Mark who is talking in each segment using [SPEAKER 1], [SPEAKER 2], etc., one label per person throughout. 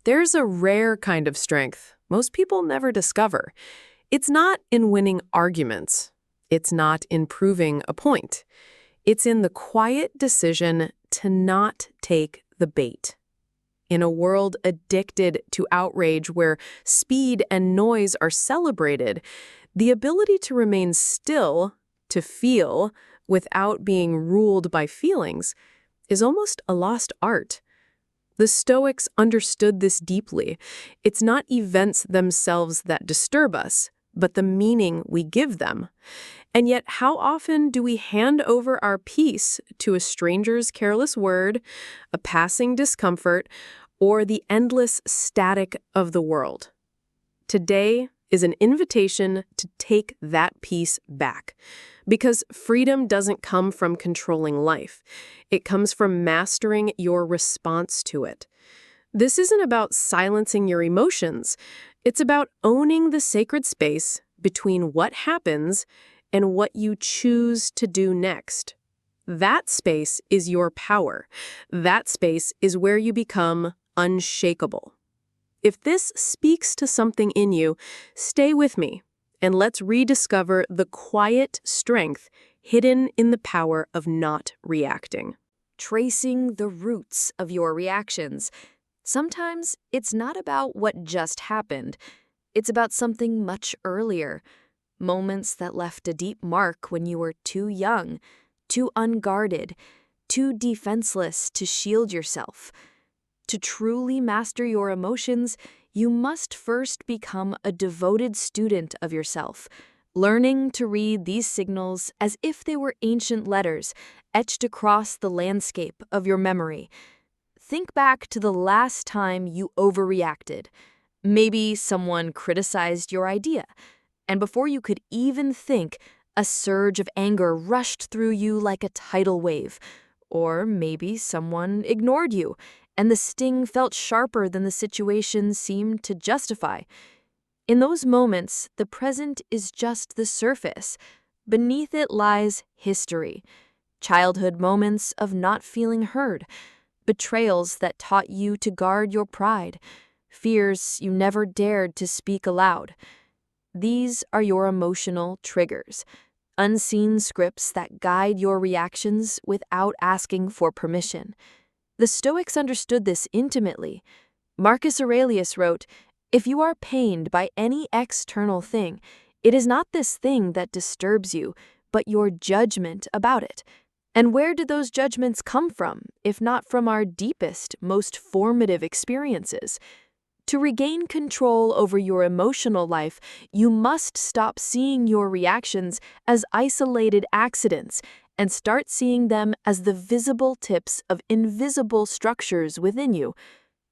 [SPEAKER 1] There's a rare kind of strength most people never discover. It's not in winning arguments. It's not in proving a point. It's in the quiet decision to not take the bait. In a world addicted to outrage where speed and noise are celebrated, the ability to remain still, to feel, without being ruled by feelings, is almost a lost art. The Stoics understood this deeply. It's not events themselves that disturb us, but the meaning we give them. And yet, how often do we hand over our peace to a stranger's careless word, a passing discomfort, or the endless static of the world? Today is an invitation to take that peace back. Because freedom doesn't come from controlling life. It comes from mastering your response to it. This isn't about silencing your emotions. It's about owning the sacred space between what happens and what you choose to do next. That space is your power. That space is where you become unshakable. If this speaks to something in you, stay with me. And let's rediscover the quiet strength hidden in the power of not reacting.
[SPEAKER 2] Tracing the roots of your reactions. Sometimes it's not about what just happened. It's about something much earlier. Moments that left a deep mark when you were too young, too unguarded, too defenseless to shield yourself. To truly master your emotions, you must first become a devoted student of yourself, learning to read these signals as if they were ancient letters etched across the landscape of your memory. Think back to the last time you overreacted. Maybe someone criticized your idea, and before you could even think, a surge of anger rushed through you like a tidal wave. Or maybe someone ignored you, and the sting felt sharper than the situation seemed to justify. In those moments, the present is just the surface. Beneath it lies history, childhood moments of not feeling heard, betrayals that taught you to guard your pride, fears you never dared to speak aloud. These are your emotional triggers, unseen scripts that guide your reactions without asking for permission. The Stoics understood this intimately. Marcus Aurelius wrote, "If you are pained by any external thing, it is not this thing that disturbs you, but your judgment about it." And where did those judgments come from, if not from our deepest, most formative experiences? To regain control over your emotional life, you must stop seeing your reactions as isolated accidents and start seeing them as the visible tips of invisible structures within you.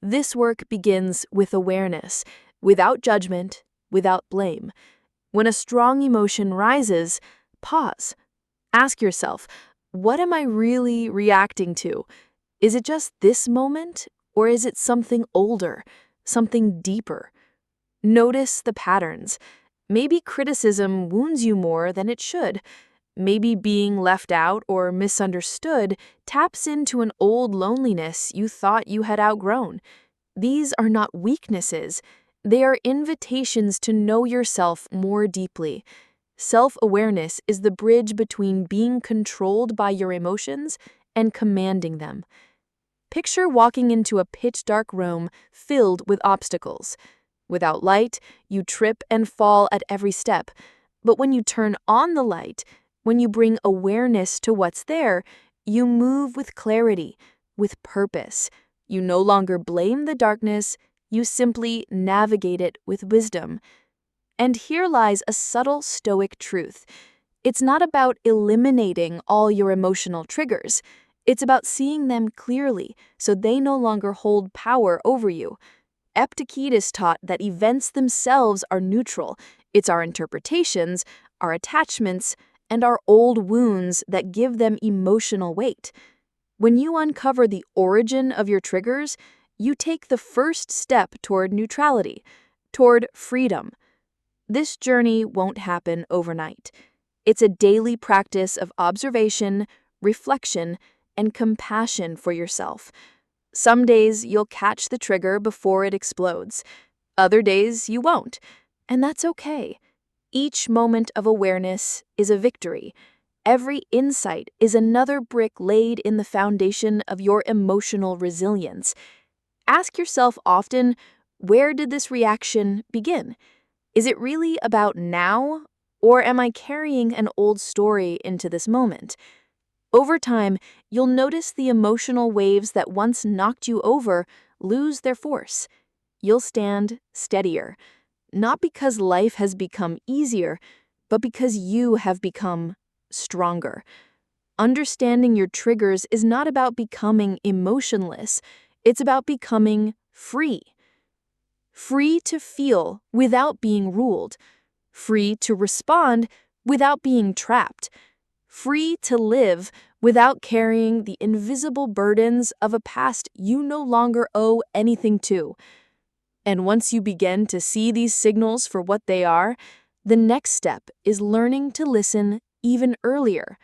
[SPEAKER 2] This work begins with awareness, without judgment, without blame. When a strong emotion rises, pause. Ask yourself, what am I really reacting to? Is it just this moment, or is it something older, something deeper? Notice the patterns. Maybe criticism wounds you more than it should. Maybe being left out or misunderstood taps into an old loneliness you thought you had outgrown. These are not weaknesses. They are invitations to know yourself more deeply. Self-awareness is the bridge between being controlled by your emotions and commanding them. Picture walking into a pitch-dark room filled with obstacles. Without light, you trip and fall at every step. But when you turn on the light, when you bring awareness to what's there, you move with clarity, with purpose. You no longer blame the darkness, you simply navigate it with wisdom. And here lies a subtle Stoic truth. It's not about eliminating all your emotional triggers. It's about seeing them clearly so they no longer hold power over you. Epictetus taught that events themselves are neutral. It's our interpretations, our attachments, and our old wounds that give them emotional weight. When you uncover the origin of your triggers, you take the first step toward neutrality, toward freedom. This journey won't happen overnight. It's a daily practice of observation, reflection, and compassion for yourself. Some days you'll catch the trigger before it explodes. Other days you won't, and that's okay. Each moment of awareness is a victory. Every insight is another brick laid in the foundation of your emotional resilience. Ask yourself often, where did this reaction begin? Is it really about now, or am I carrying an old story into this moment? Over time, you'll notice the emotional waves that once knocked you over lose their force. You'll stand steadier, not because life has become easier, but because you have become stronger. Understanding your triggers is not about becoming emotionless, it's about becoming free. Free to feel without being ruled. Free to respond without being trapped. Free to live without carrying the invisible burdens of a past you no longer owe anything to. And once you begin to see these signals for what they are, the next step is learning to listen even earlier,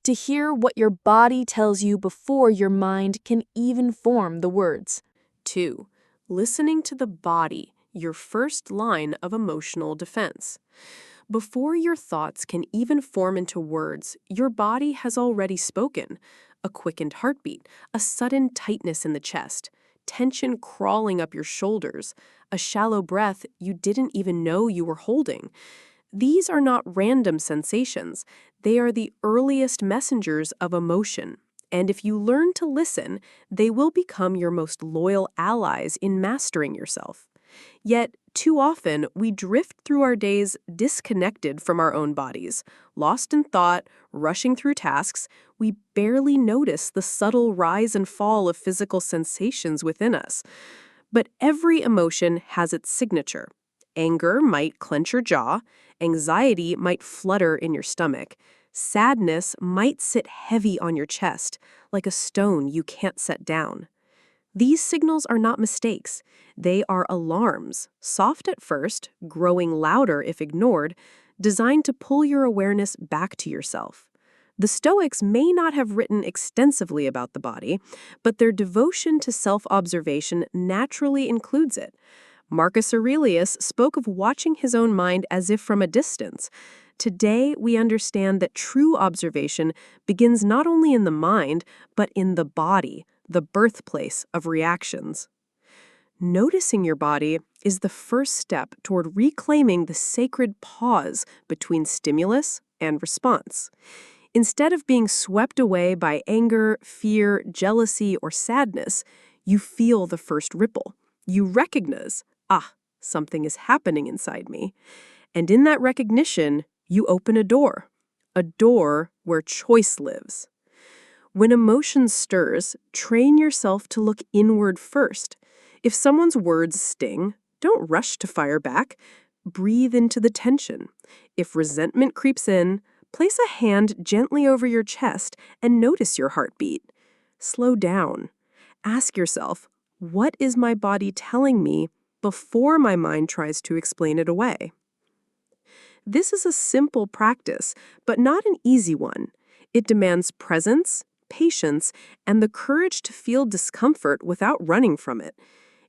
[SPEAKER 2] to hear what your body tells you before your mind can even form the words.
[SPEAKER 1] 2. Listening to the body, your first line of emotional defense. Before your thoughts can even form into words, your body has already spoken. A quickened heartbeat, a sudden tightness in the chest, tension crawling up your shoulders, a shallow breath you didn't even know you were holding. These are not random sensations. They are the earliest messengers of emotion. And if you learn to listen, they will become your most loyal allies in mastering yourself. Yet, too often, we drift through our days disconnected from our own bodies, lost in thought, rushing through tasks. We barely notice the subtle rise and fall of physical sensations within us. But every emotion has its signature. Anger might clench your jaw, anxiety might flutter in your stomach, sadness might sit heavy on your chest, like a stone you can't set down. These signals are not mistakes. They are alarms, soft at first, growing louder if ignored, designed to pull your awareness back to yourself. The Stoics may not have written extensively about the body, but their devotion to self-observation naturally includes it. Marcus Aurelius spoke of watching his own mind as if from a distance. Today, we understand that true observation begins not only in the mind, but in the body, the birthplace of reactions. Noticing your body is the first step toward reclaiming the sacred pause between stimulus and response. Instead of being swept away by anger, fear, jealousy, or sadness, you feel the first ripple. You recognize, something is happening inside me. And in that recognition, you open a door where choice lives. When emotion stirs, train yourself to look inward first. If someone's words sting, don't rush to fire back. Breathe into the tension. If resentment creeps in, place a hand gently over your chest and notice your heartbeat. Slow down. Ask yourself, what is my body telling me before my mind tries to explain it away? This is a simple practice, but not an easy one. It demands presence, patience, and the courage to feel discomfort without running from it.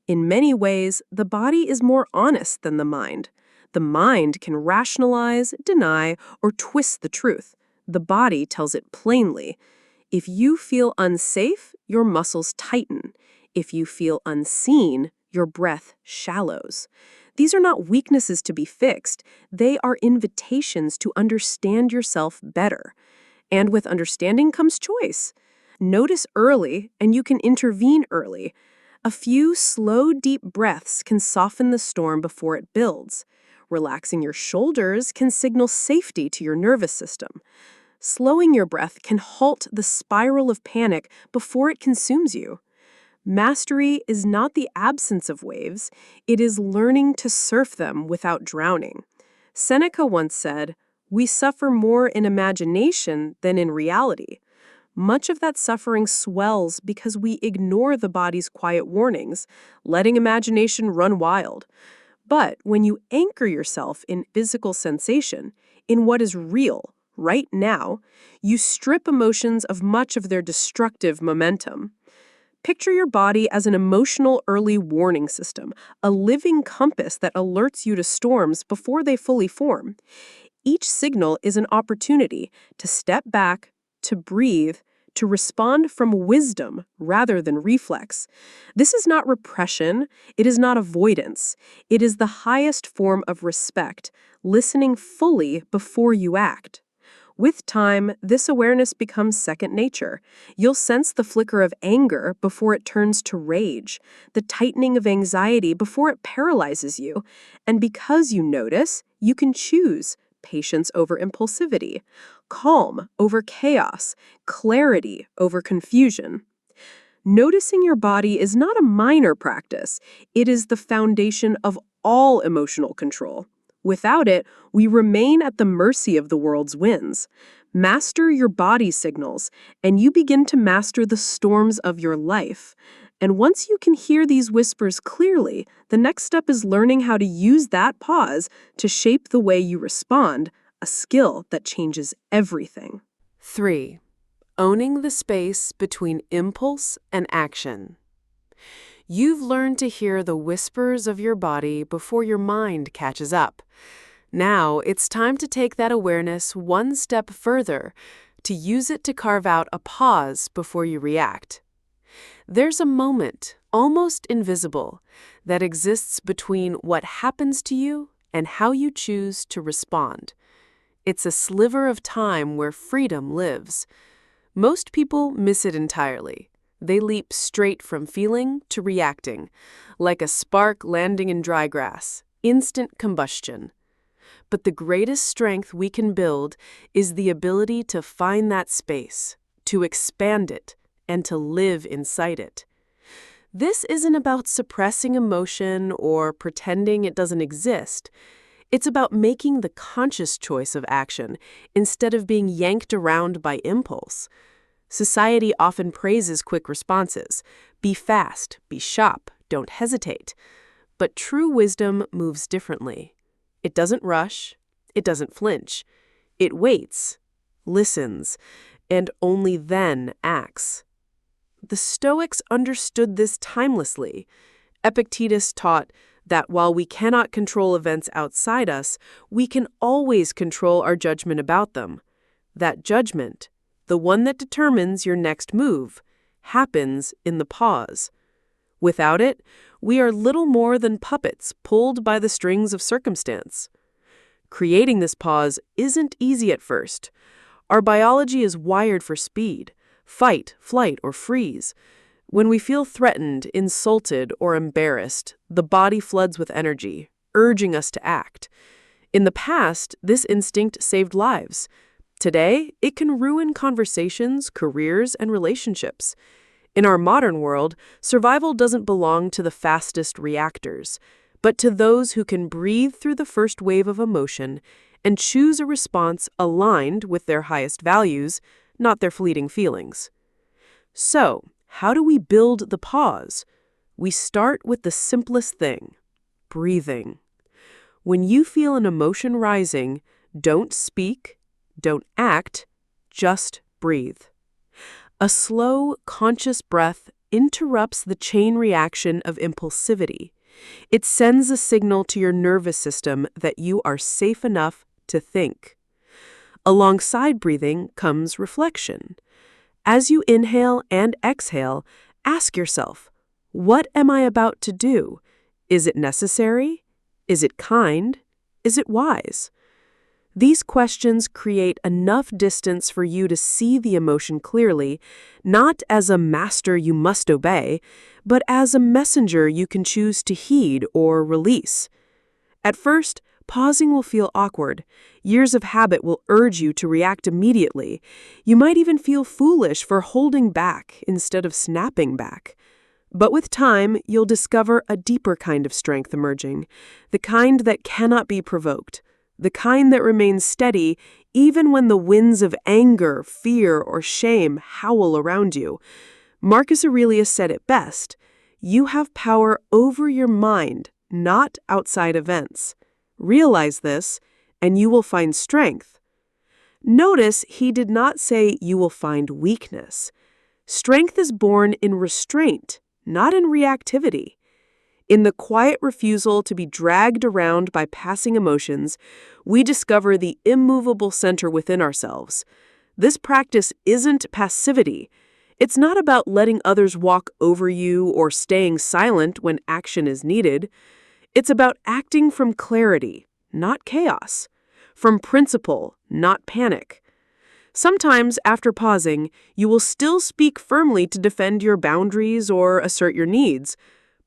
[SPEAKER 1] In many ways, the body is more honest than the mind. The mind can rationalize, deny, or twist the truth. The body tells it plainly. If you feel unsafe, your muscles tighten. If you feel unseen, your breath shallows. These are not weaknesses to be fixed. They are invitations to understand yourself better. And with understanding comes choice. Notice early, and you can intervene early. A few slow, deep breaths can soften the storm before it builds. Relaxing your shoulders can signal safety to your nervous system. Slowing your breath can halt the spiral of panic before it consumes you. Mastery is not the absence of waves, it is learning to surf them without drowning. Seneca once said, "We suffer more in imagination than in reality." Much of that suffering swells because we ignore the body's quiet warnings, letting imagination run wild. But when you anchor yourself in physical sensation, in what is real, right now, you strip emotions of much of their destructive momentum. Picture your body as an emotional early warning system, a living compass that alerts you to storms before they fully form. Each signal is an opportunity to step back, to breathe, to respond from wisdom rather than reflex. This is not repression, it is not avoidance. It is the highest form of respect, listening fully before you act. With time, this awareness becomes second nature. You'll sense the flicker of anger before it turns to rage, the tightening of anxiety before it paralyzes you. And because you notice, you can choose patience over impulsivity, calm over chaos, clarity over confusion. Noticing your body is not a minor practice. It is the foundation of all emotional control. Without it, we remain at the mercy of the world's winds. Master your body signals, and you begin to master the storms of your life. And once you can hear these whispers clearly, the next step is learning how to use that pause to shape the way you respond, a skill that changes everything.
[SPEAKER 3] 3. Owning the space between impulse and action. You've learned to hear the whispers of your body before your mind catches up. Now, it's time to take that awareness one step further, to use it to carve out a pause before you react. There's a moment, almost invisible, that exists between what happens to you and how you choose to respond. It's a sliver of time where freedom lives. Most people miss it entirely. They leap straight from feeling to reacting, like a spark landing in dry grass, instant combustion. But the greatest strength we can build is the ability to find that space, to expand it, and to live inside it. This isn't about suppressing emotion or pretending it doesn't exist. It's about making the conscious choice of action instead of being yanked around by impulse. Society often praises quick responses. Be fast, be sharp, don't hesitate. But true wisdom moves differently. It doesn't rush, it doesn't flinch. It waits, listens, and only then acts. The Stoics understood this timelessly. Epictetus taught that while we cannot control events outside us, we can always control our judgment about them. That judgment, the one that determines your next move, happens in the pause. Without it, we are little more than puppets pulled by the strings of circumstance. Creating this pause isn't easy at first. Our biology is wired for speed, fight, flight, or freeze. When we feel threatened, insulted, or embarrassed, the body floods with energy, urging us to act. In the past, this instinct saved lives. Today, it can ruin conversations, careers, and relationships. In our modern world, survival doesn't belong to the fastest reactors, but to those who can breathe through the first wave of emotion and choose a response aligned with their highest values, not their fleeting feelings. So, how do we build the pause? We start with the simplest thing: breathing. When you feel an emotion rising, don't speak, don't act, just breathe. A slow, conscious breath interrupts the chain reaction of impulsivity. It sends a signal to your nervous system that you are safe enough to think. Alongside breathing comes reflection. As you inhale and exhale, ask yourself, what am I about to do? Is it necessary? Is it kind? Is it wise? These questions create enough distance for you to see the emotion clearly, not as a master you must obey, but as a messenger you can choose to heed or release. At first, pausing will feel awkward. Years of habit will urge you to react immediately. You might even feel foolish for holding back instead of snapping back. But with time, you'll discover a deeper kind of strength emerging, the kind that cannot be provoked. The kind that remains steady even when the winds of anger, fear, or shame howl around you. Marcus Aurelius said it best: you have power over your mind, not outside events. Realize this, and you will find strength. Notice he did not say you will find weakness. Strength is born in restraint, not in reactivity. In the quiet refusal to be dragged around by passing emotions, we discover the immovable center within ourselves. This practice isn't passivity. It's not about letting others walk over you or staying silent when action is needed. It's about acting from clarity, not chaos, from principle, not panic. Sometimes, after pausing, you will still speak firmly to defend your boundaries or assert your needs,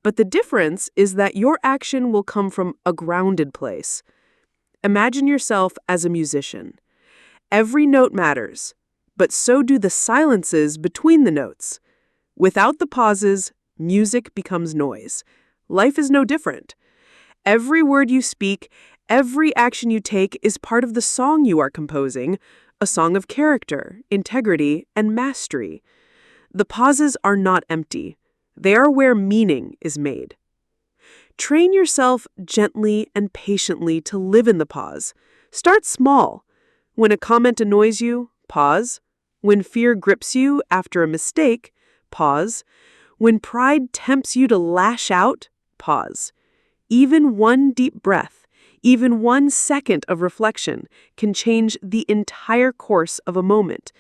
[SPEAKER 3] but the difference is that your action will come from a grounded place. Imagine yourself as a musician. Every note matters, but so do the silences between the notes. Without the pauses, music becomes noise. Life is no different. Every word you speak, every action you take is part of the song you are composing, a song of character, integrity, and mastery. The pauses are not empty. They are where meaning is made. Train yourself gently and patiently to live in the pause. Start small. When a comment annoys you, pause. When fear grips you after a mistake, pause. When pride tempts you to lash out, pause. Even one deep breath, even 1 second of reflection can change the entire course of a moment,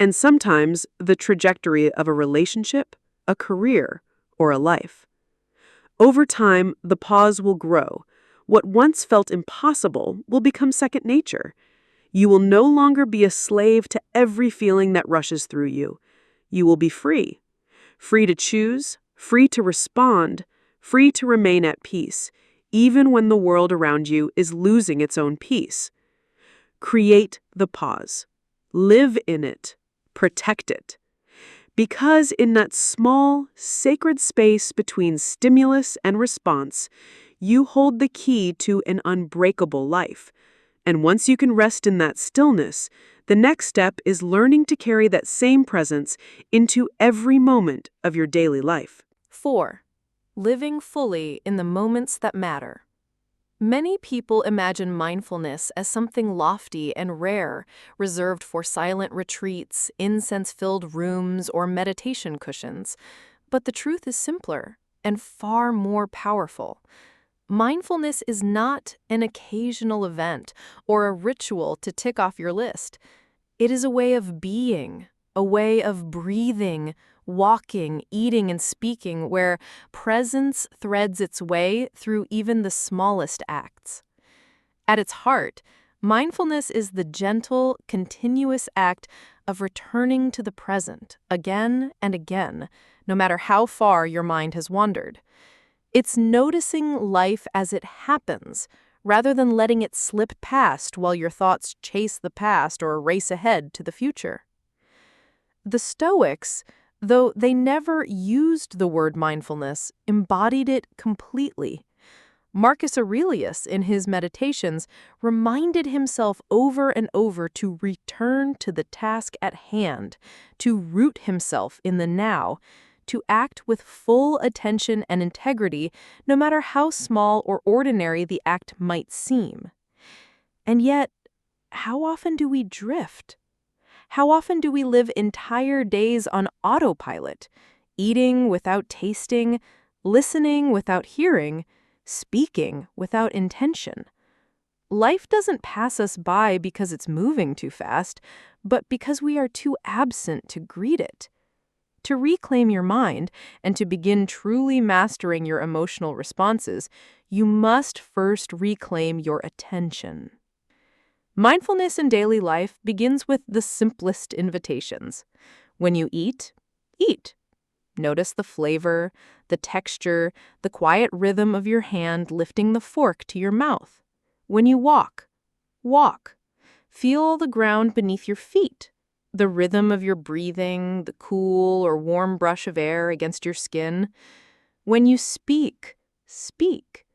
[SPEAKER 3] and sometimes the trajectory of a relationship, a career, or a life. Over time, the pause will grow. What once felt impossible will become second nature. You will no longer be a slave to every feeling that rushes through you. You will be free. Free to choose, free to respond, free to remain at peace, even when the world around you is losing its own peace. Create the pause. Live in it. Protect it. Because in that small, sacred space between stimulus and response, you hold the key to an unbreakable life. And once you can rest in that stillness, the next step is learning to carry that same presence into every moment of your daily life.
[SPEAKER 1] 4. Living fully in the moments that matter. Many people imagine mindfulness as something lofty and rare, reserved for silent retreats, incense-filled rooms, or meditation cushions. But the truth is simpler and far more powerful. Mindfulness is not an occasional event or a ritual to tick off your list. It is a way of being, a way of breathing, walking, eating, and speaking, where presence threads its way through even the smallest acts. At its heart, mindfulness is the gentle, continuous act of returning to the present again and again, no matter how far your mind has wandered. It's noticing life as it happens, rather than letting it slip past while your thoughts chase the past or race ahead to the future. The Stoics, though they never used the word mindfulness, embodied it completely. Marcus Aurelius, in his Meditations, reminded himself over and over to return to the task at hand, to root himself in the now, to act with full attention and integrity, no matter how small or ordinary the act might seem. And yet, how often do we drift? How often do we live entire days on autopilot, eating without tasting, listening without hearing, speaking without intention? Life doesn't pass us by because it's moving too fast, but because we are too absent to greet it. To reclaim your mind and to begin truly mastering your emotional responses, you must first reclaim your attention. Mindfulness in daily life begins with the simplest invitations. When you eat, eat. Notice the flavor, the texture, the quiet rhythm of your hand lifting the fork to your mouth. When you walk, walk. Feel the ground beneath your feet, the rhythm of your breathing, the cool or warm brush of air against your skin. When you speak, speak.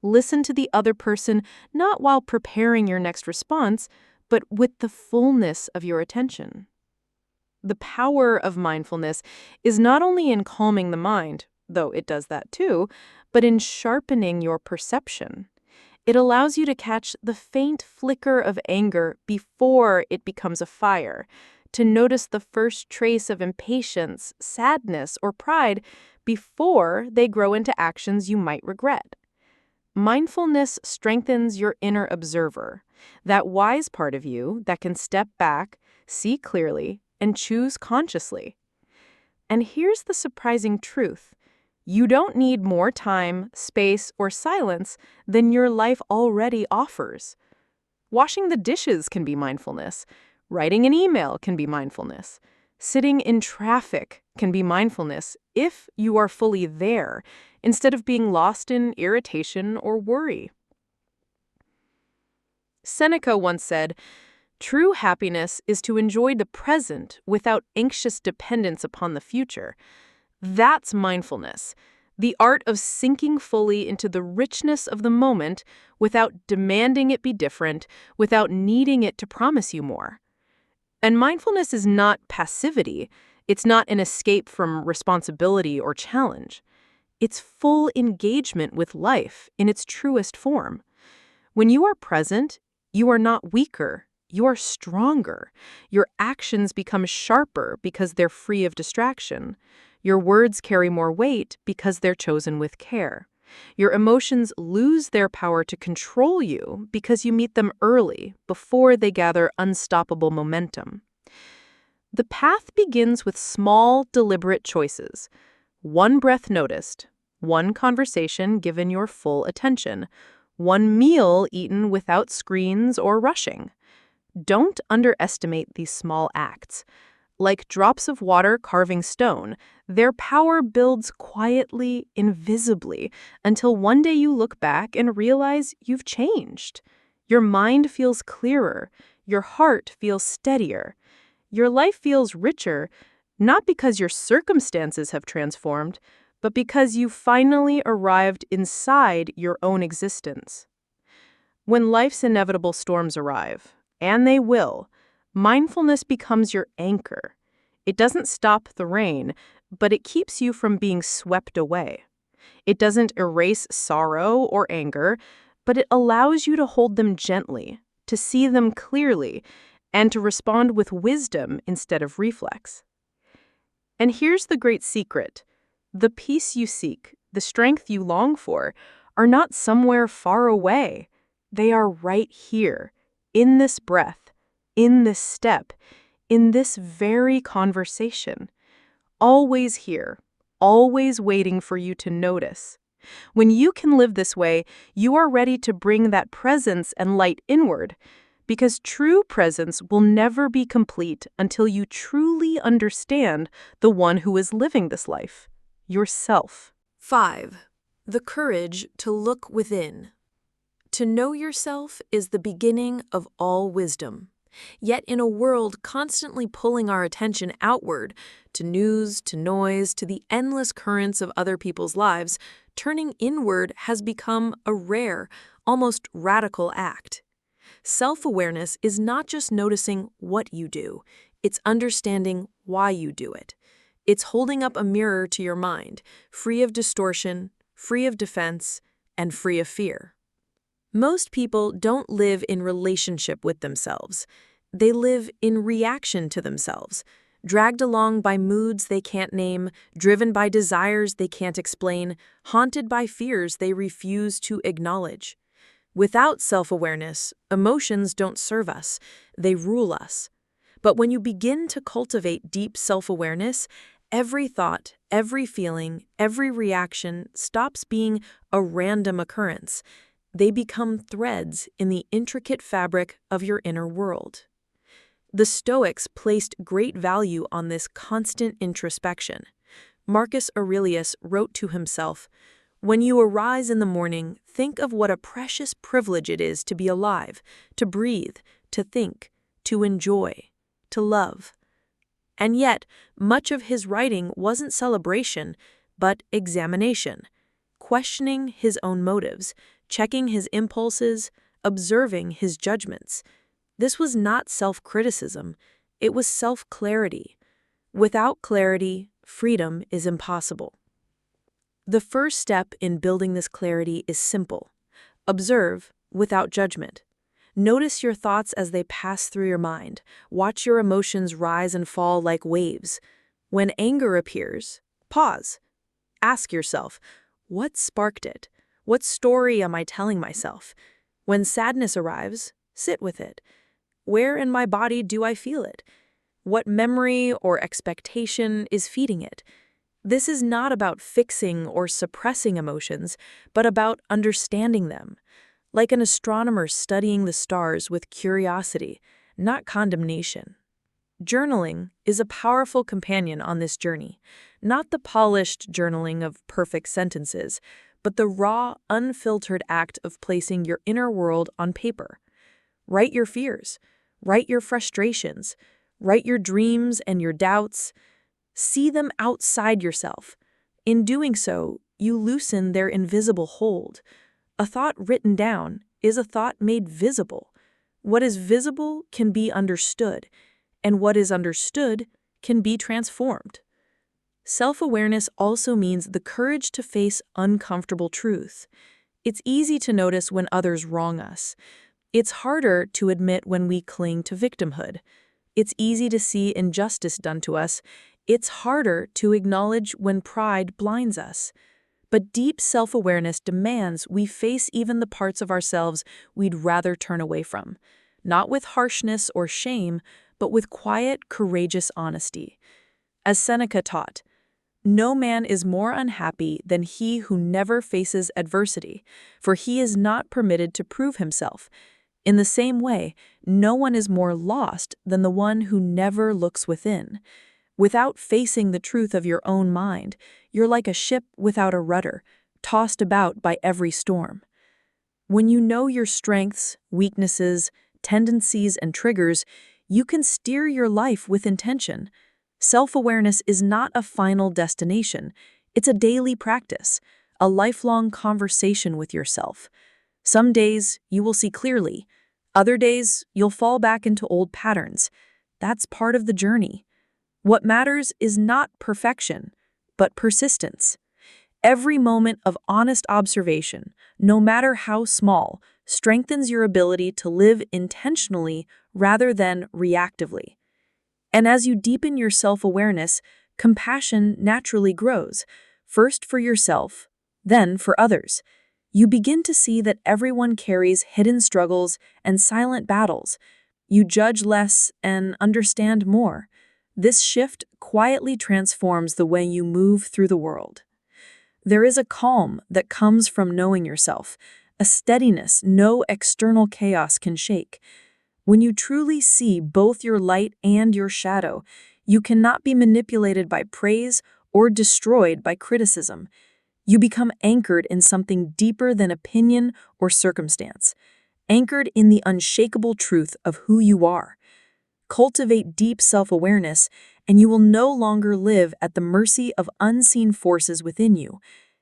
[SPEAKER 1] Listen to the other person, not while preparing your next response, but with the fullness of your attention. The power of mindfulness is not only in calming the mind, though it does that too, but in sharpening your perception. It allows you to catch the faint flicker of anger before it becomes a fire,
[SPEAKER 4] to notice the first trace of impatience, sadness, or pride before they grow into actions you might regret. Mindfulness strengthens your inner observer, that wise part of you that can step back, see clearly, and choose consciously. And here's the surprising truth. You don't need more time, space, or silence than your life already offers. Washing the dishes can be mindfulness. Writing an email can be mindfulness. Sitting in traffic can be mindfulness if you are fully there, instead of being lost in irritation or worry. Seneca once said, "True happiness is to enjoy the present without anxious dependence upon the future." That's mindfulness, the art of sinking fully into the richness of the moment without demanding it be different, without needing it to promise you more. And mindfulness is not passivity. It's not an escape from responsibility or challenge. It's full engagement with life in its truest form. When you are present, you are not weaker, you are stronger. Your actions become sharper because they're free of distraction. Your words carry more weight because they're chosen with care. Your emotions lose their power to control you because you meet them early, before they gather unstoppable momentum. The path begins with small, deliberate choices. One breath noticed, one conversation given your full attention, one meal eaten without screens or rushing. Don't underestimate these small acts. Like drops of water carving stone, their power builds quietly, invisibly, until one day you look back and realize you've changed. Your mind feels clearer, your heart feels steadier, your life feels richer, not because your circumstances have transformed, but because you finally arrived inside your own existence. When life's inevitable storms arrive, and they will, mindfulness becomes your anchor. It doesn't stop the rain, but it keeps you from being swept away. It doesn't erase sorrow or anger, but it allows you to hold them gently, to see them clearly, and to respond with wisdom instead of reflex. And here's the great secret. The peace you seek, the strength you long for, are not somewhere far away. They are right here, in this breath, in this step, in this very conversation. Always here, always waiting for you to notice. When you can live this way, you are ready to bring that presence and light inward, because true presence will never be complete until you truly understand the one who is living this life, yourself.
[SPEAKER 1] 5. The courage to look within. To know yourself is the beginning of all wisdom. Yet in a world constantly pulling our attention outward, to news, to noise, to the endless currents of other people's lives, turning inward has become a rare, almost radical act. Self-awareness is not just noticing what you do, it's understanding why you do it. It's holding up a mirror to your mind, free of distortion, free of defense, and free of fear. Most people don't live in relationship with themselves. They live in reaction to themselves, dragged along by moods they can't name, driven by desires they can't explain, haunted by fears they refuse to acknowledge. Without self-awareness, emotions don't serve us, they rule us. But when you begin to cultivate deep self-awareness, every thought, every feeling, every reaction stops being a random occurrence. They become threads in the intricate fabric of your inner world. The Stoics placed great value on this constant introspection. Marcus Aurelius wrote to himself, "When you arise in the morning, think of what a precious privilege it is to be alive, to breathe, to think, to enjoy, to love." And yet, much of his writing wasn't celebration, but examination, questioning his own motives, checking his impulses, observing his judgments. This was not self-criticism, it was self-clarity. Without clarity, freedom is impossible. The first step in building this clarity is simple. Observe without judgment.
[SPEAKER 4] Notice your thoughts as they pass through your mind. Watch your emotions rise and fall like waves. When anger appears, pause. Ask yourself, what sparked it? What story am I telling myself? When sadness arrives, sit with it. Where in my body do I feel it? What memory or expectation is feeding it? This is not about fixing or suppressing emotions, but about understanding them. Like an astronomer studying the stars with curiosity, not condemnation. Journaling is a powerful companion on this journey, not the polished journaling of perfect sentences, but the raw, unfiltered act of placing your inner world on paper. Write your fears, write your frustrations, write your dreams and your doubts. See them outside yourself. In doing so, you loosen their invisible hold. A thought written down is a thought made visible. What is visible can be understood, and what is understood can be transformed. Self-awareness also means the courage to face uncomfortable truth. It's easy to notice when others wrong us. It's harder to admit when we cling to victimhood. It's easy to see injustice done to us. It's harder to acknowledge when pride blinds us. But deep self-awareness demands we face even the parts of ourselves we'd rather turn away from, not with harshness or shame, but with quiet, courageous honesty. As Seneca taught, no man is more unhappy than he who never faces adversity, for he is not permitted to prove himself. In the same way, no one is more lost than the one who never looks within. Without facing the truth of your own mind, you're like a ship without a rudder, tossed about by every storm. When you know your strengths, weaknesses, tendencies, and triggers, you can steer your life with intention. Self-awareness is not a final destination. It's a daily practice, a lifelong conversation with yourself. Some days you will see clearly. Other days you'll fall back into old patterns. That's part of the journey. What matters is not perfection, but persistence. Every moment of honest observation, no matter how small, strengthens your ability to live intentionally rather than reactively. And as you deepen your self-awareness, compassion naturally grows, first for yourself, then for others. You begin to see that everyone carries hidden struggles and silent battles. You judge less and understand more. This shift quietly transforms the way you move through the world. There is a calm that comes from knowing yourself, a steadiness no external chaos can shake. When you truly see both your light and your shadow, you cannot be manipulated by praise or destroyed by criticism. You become anchored in something deeper than opinion or circumstance, anchored in the unshakable truth of who you are. Cultivate deep self-awareness, and you will no longer live at the mercy of unseen forces within you.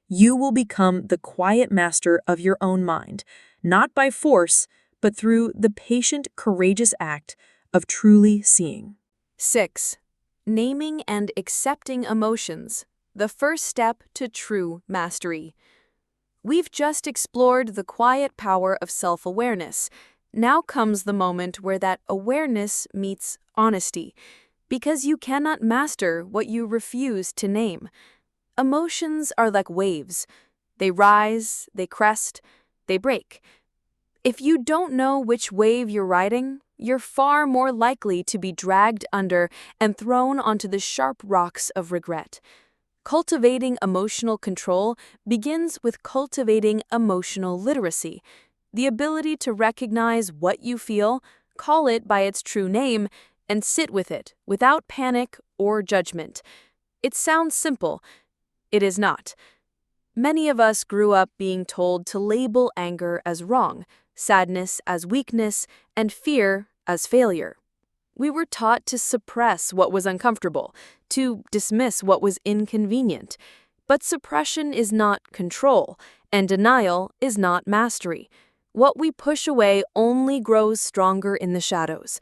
[SPEAKER 4] You will become the quiet master of your own mind, not by force, but through the patient, courageous act of truly seeing.
[SPEAKER 2] 6. Naming and accepting emotions, the first step to true mastery. We've just explored the quiet power of self-awareness. Now comes the moment where that awareness meets honesty, because you cannot master what you refuse to name. Emotions are like waves. They rise, they crest, they break. If you don't know which wave you're riding, you're far more likely to be dragged under and thrown onto the sharp rocks of regret. Cultivating emotional control begins with cultivating emotional literacy, the ability to recognize what you feel, call it by its true name, and sit with it without panic or judgment. It sounds simple. It is not. Many of us grew up being told to label anger as wrong, sadness as weakness, and fear as failure. We were taught to suppress what was uncomfortable, to dismiss what was inconvenient. But suppression is not control, and denial is not mastery. What we push away only grows stronger in the shadows.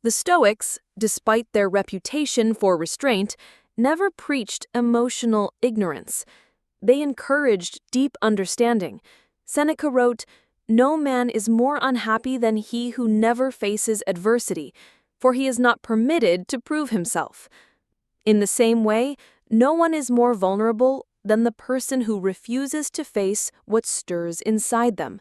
[SPEAKER 2] The Stoics, despite their reputation for restraint, never preached emotional ignorance. They encouraged deep understanding. Seneca wrote, no man is more unhappy than he who never faces adversity, for he is not permitted to prove himself. In the same way, no one is more vulnerable than the person who refuses to face what stirs inside them.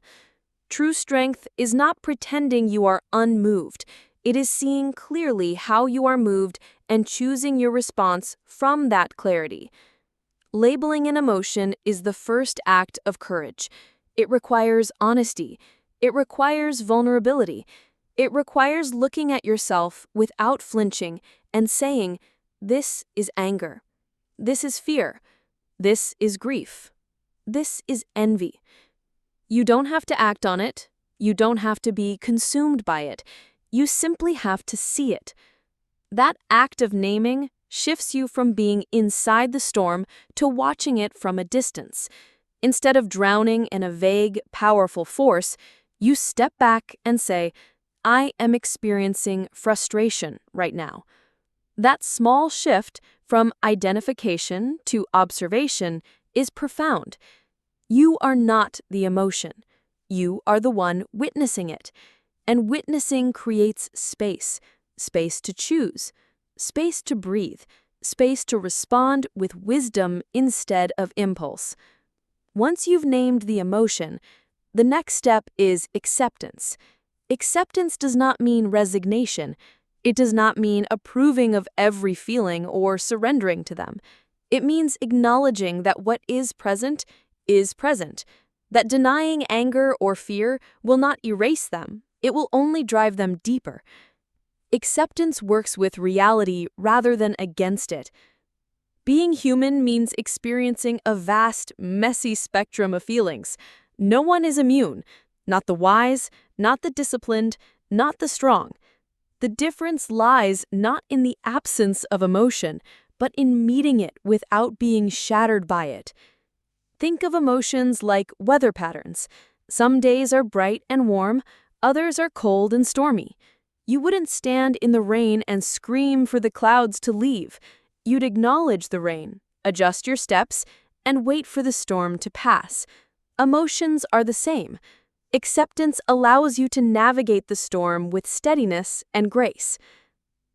[SPEAKER 2] True strength is not pretending you are unmoved. It is seeing clearly how you are moved and choosing your response from that clarity. Labeling an emotion is the first act of courage. It requires honesty. It requires vulnerability. It requires looking at yourself without flinching and saying, "This is anger. This is fear. This is grief. This is envy." You don't have to act on it. You don't have to be consumed by it. You simply have to see it. That act of naming shifts you from being inside the storm to watching it from a distance. Instead of drowning in a vague, powerful force, you step back and say, "I am experiencing frustration right now." That small shift from identification to observation is profound. You are not the emotion. You are the one witnessing it. And witnessing creates space, space to choose, space to breathe, space to respond with wisdom instead of impulse. Once you've named the emotion, the next step is acceptance. Acceptance does not mean resignation. It does not mean approving of every feeling or surrendering to them. It means acknowledging that what is present, that denying anger or fear will not erase them. It will only drive them deeper. Acceptance works with reality rather than against it. Being human means experiencing a vast, messy spectrum of feelings. No one is immune, not the wise, not the disciplined, not the strong. The difference lies not in the absence of emotion, but in meeting it without being shattered by it. Think of emotions like weather patterns. Some days are bright and warm, others are cold and stormy. You wouldn't stand in the rain and scream for the clouds to leave. You'd acknowledge the rain, adjust your steps, and wait for the storm to pass. Emotions are the same. Acceptance allows you to navigate the storm with steadiness and grace.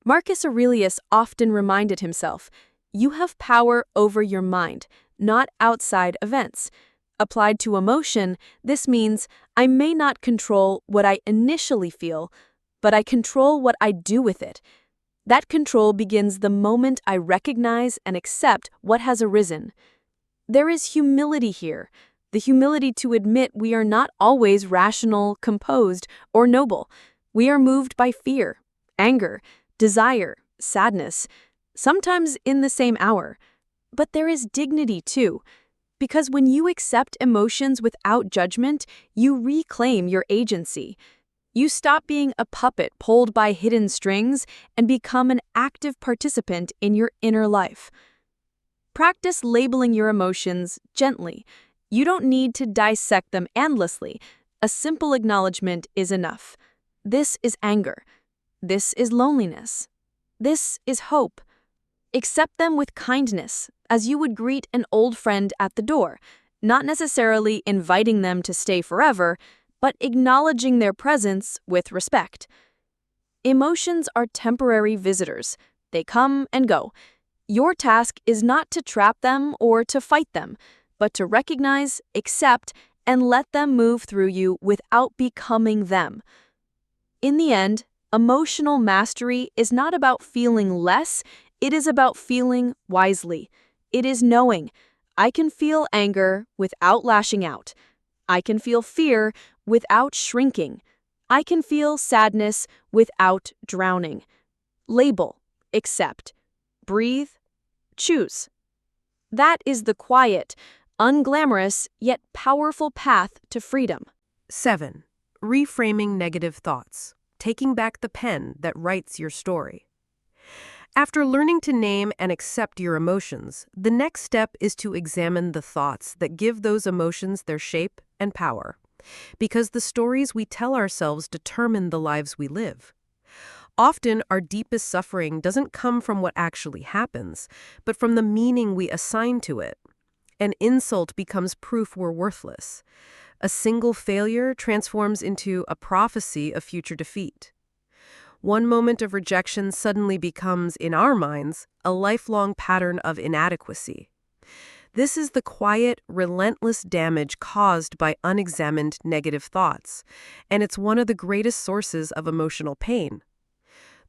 [SPEAKER 2] Marcus Aurelius often reminded himself, "You have power over your mind, not outside events." Applied to emotion, this means I may not control what I initially feel, but I control what I do with it. That control begins the moment I recognize and accept what has arisen. There is humility here, the humility to admit we are not always rational, composed, or noble. We are moved by fear, anger, desire, sadness, sometimes in the same hour. But there is dignity too, because when you accept emotions without judgment, you reclaim your agency. You stop being a puppet pulled by hidden strings and become an active participant in your inner life. Practice labeling your emotions gently. You don't need to dissect them endlessly. A simple acknowledgement is enough. This is anger. This is loneliness. This is hope. Accept them with kindness, as you would greet an old friend at the door, not necessarily inviting them to stay forever, but acknowledging their presence with respect. Emotions are temporary visitors. They come and go. Your task is not to trap them or to fight them, but to recognize, accept, and let them move through you without becoming them. In the end, emotional mastery is not about feeling less, it is about feeling wisely. It is knowing, I can feel anger without lashing out. I can feel fear without shrinking. I can feel sadness without drowning. Label, accept, breathe, choose. That is the quiet, unglamorous, yet powerful path to freedom.
[SPEAKER 1] 7. Reframing negative thoughts. Taking back the pen that writes your story. After learning to name and accept your emotions, the next step is to examine the thoughts that give those emotions their shape and power. Because the stories we tell ourselves determine the lives we live. Often, our deepest suffering doesn't come from what actually happens, but from the meaning we assign to it. An insult becomes proof we're worthless. A single failure transforms into a prophecy of future defeat. One moment of rejection suddenly becomes, in our minds, a lifelong pattern of inadequacy. This is the quiet, relentless damage caused by unexamined negative thoughts, and it's one of the greatest sources of emotional pain.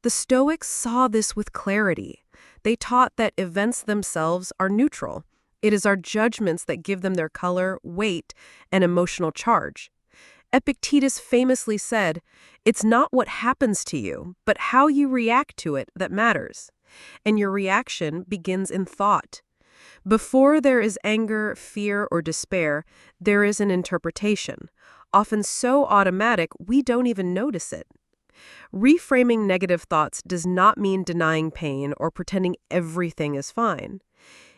[SPEAKER 1] The Stoics saw this with clarity. They taught that events themselves are neutral. It is our judgments that give them their color, weight, and emotional charge. Epictetus famously said, "It's not what happens to you, but how you react to it that matters." And your reaction begins in thought. Before there is anger, fear, or despair, there is an interpretation, often so automatic we don't even notice it. Reframing negative thoughts does not mean denying pain or pretending everything is fine.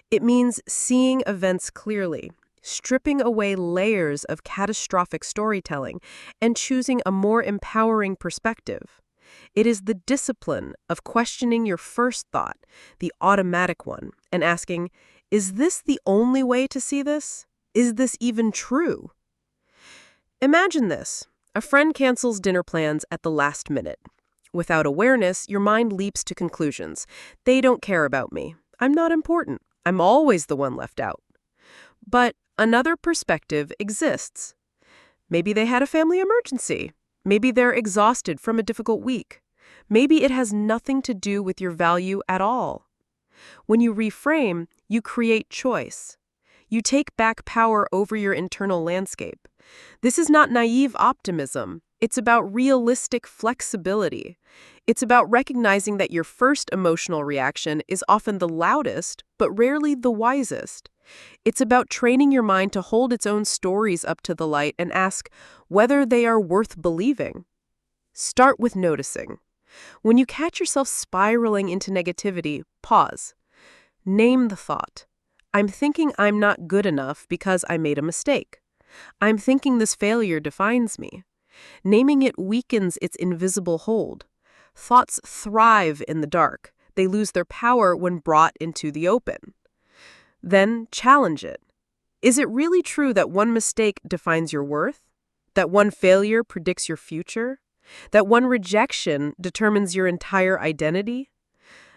[SPEAKER 1] It means seeing events clearly, stripping away layers of catastrophic storytelling, and choosing a more empowering perspective. It is the discipline of questioning your first thought, the automatic one, and asking, is this the only way to see this? Is this even true? Imagine this. A friend cancels dinner plans at the last minute. Without awareness, your mind leaps to conclusions. They don't care about me. I'm not important. I'm always the one left out. But another perspective exists. Maybe they had a family emergency. Maybe they're exhausted from a difficult week. Maybe it has nothing to do with your value at all. When you reframe, you create choice. You take back power over your internal landscape. This is not naive optimism. It's about realistic flexibility. It's about recognizing that your first emotional reaction is often the loudest, but rarely the wisest. It's about training your mind to hold its own stories up to the light and ask whether they are worth believing. Start with noticing. When you catch yourself spiraling into negativity, pause. Name the thought. I'm thinking I'm not good enough because I made a mistake. I'm thinking this failure defines me. Naming it weakens its invisible hold. Thoughts thrive in the dark. They lose their power when brought into the open. Then challenge it. Is it really true that one mistake defines your worth? That one failure predicts your future? That one rejection determines your entire identity?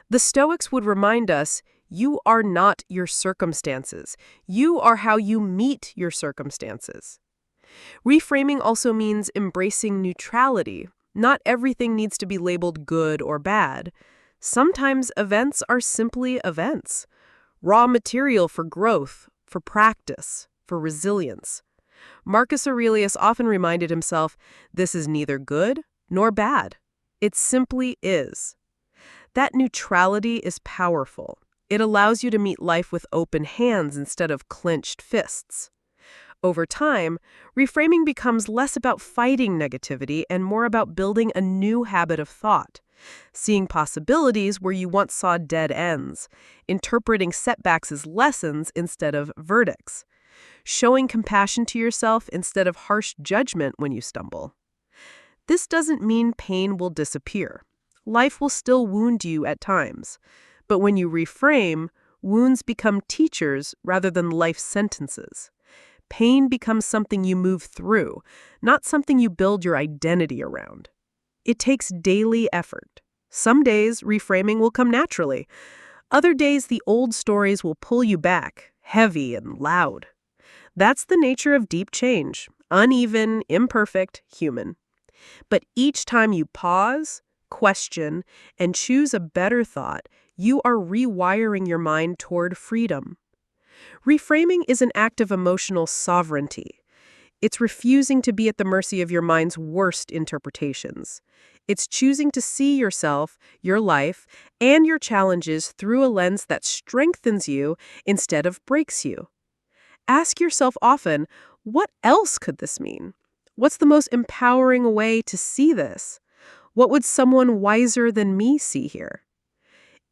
[SPEAKER 1] The Stoics would remind us, you are not your circumstances. You are how you meet your circumstances. Reframing also embraces embracing neutrality. Not everything needs to be labeled good or bad. Sometimes events are simply events. Raw material for growth, for practice, for resilience. Marcus Aurelius often reminded himself, this is neither good nor bad. It simply is. That neutrality is powerful. It allows you to meet life with open hands instead of clenched fists. Over time, reframing becomes less about fighting negativity and more about building a new habit of thought. Seeing possibilities where you once saw dead ends, interpreting setbacks as lessons instead of verdicts, showing compassion to yourself instead of harsh judgment when you stumble. This doesn't mean pain will disappear. Life will still wound you at times, but when you reframe, wounds become teachers rather than life sentences. Pain becomes something you move through, not something you build your identity around. It takes daily effort. Some days, reframing will come naturally. Other days, the old stories will pull you back, heavy and loud. That's the nature of deep change, uneven, imperfect, human. But each time you pause, question, and choose a better thought, you are rewiring your mind toward freedom. Reframing is an act of emotional sovereignty. It's refusing to be at the mercy of your mind's worst interpretations. It's choosing to see yourself, your life, and your challenges through a lens that strengthens you instead of breaks you. Ask yourself often, what else could this mean? What's the most empowering way to see this? What would someone wiser than me see here?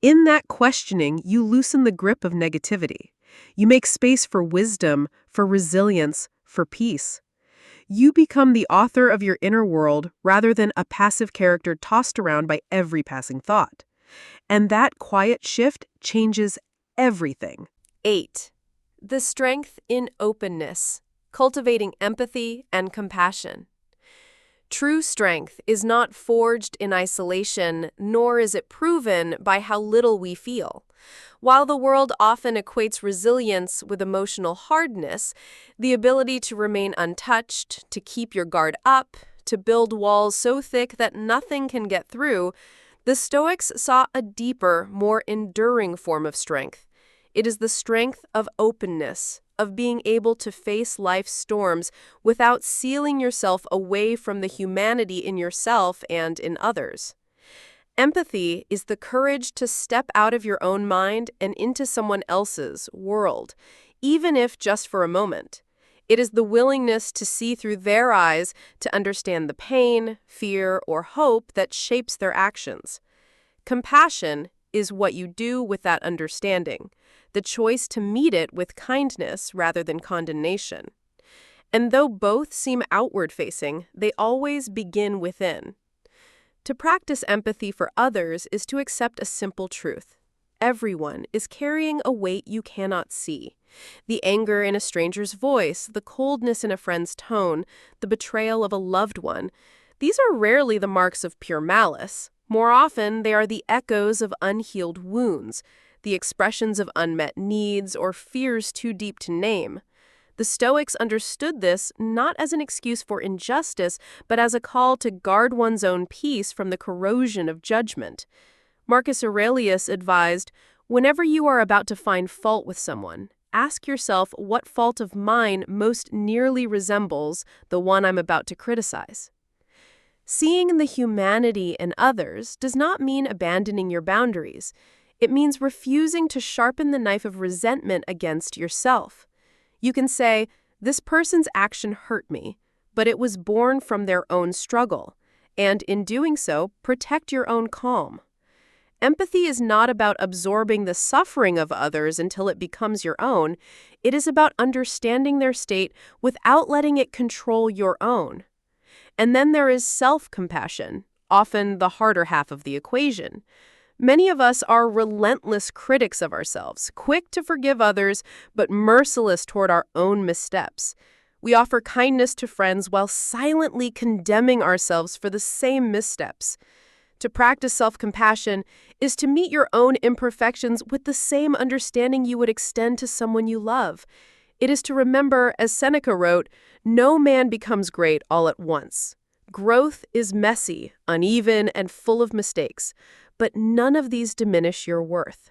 [SPEAKER 1] In that questioning, you loosen the grip of negativity. You make space for wisdom, for resilience, for peace. You become the author of your inner world rather than a passive character tossed around by every passing thought. And that quiet shift changes everything.
[SPEAKER 5] 8. The strength in openness.
[SPEAKER 1] cultivating empathy and compassion. True strength is not forged in isolation, nor is it proven by how little we feel. While the world often equates resilience with emotional hardness, the ability to remain untouched, to keep your guard up, to build walls so thick that nothing can get through, the Stoics saw a deeper, more enduring form of strength. It is the strength of openness, of being able to face life's storms without sealing yourself away from the humanity in yourself and in others. Empathy is the courage to step out of your own mind and into someone else's world, even if just for a moment. It is the willingness to see through their eyes, to understand the pain, fear, or hope that shapes their actions. Compassion is what you do with that understanding, the choice to meet it with kindness rather than condemnation. And though both seem outward-facing, they always begin within. To practice empathy for others is to accept a simple truth. Everyone is carrying a weight you cannot see. The anger in a stranger's voice, the coldness in a friend's tone, the betrayal of a loved one, these are rarely the marks of pure malice. More often, they are the echoes of unhealed wounds, the expressions of unmet needs or fears too deep to name. The Stoics understood this not as an excuse for injustice, but as a call to guard one's own peace from the corrosion of judgment. Marcus Aurelius advised, "Whenever you are about to find fault with someone, ask yourself what fault of mine most nearly resembles the one I'm about to criticize." Seeing the humanity in others does not mean abandoning your boundaries. It means refusing to sharpen the knife of resentment against yourself. You can say, "This person's action hurt me, but it was born from their own struggle," and in doing so, protect your own calm. Empathy is not about absorbing the suffering of others until it becomes your own. It is about understanding their state without letting it control your own. And then there is self-compassion, often the harder half of the equation. Many of us are relentless critics of ourselves, quick to forgive others, but merciless toward our own missteps. We offer kindness to friends while silently condemning ourselves for the same missteps. To practice self-compassion is to meet your own imperfections with the same understanding you would extend to someone you love. It is to remember, as Seneca wrote, "No man becomes great all at once. Growth is messy, uneven, and full of mistakes, but none of these diminish your worth."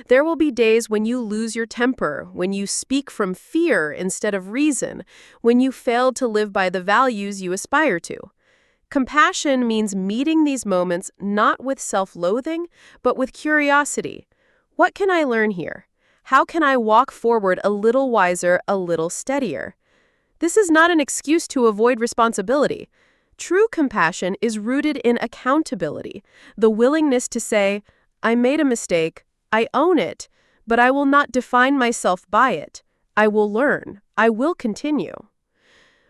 [SPEAKER 1] There will be days when you lose your temper, when you speak from fear instead of reason, when you fail to live by the values you aspire to. Compassion means meeting these moments not with self-loathing, but with curiosity. What can I learn here? How can I walk forward a little wiser, a little steadier? This is not an excuse to avoid responsibility. True compassion is rooted in accountability, the willingness to say, "I made a mistake, I own it, but I will not define myself by it. I will learn. I will continue."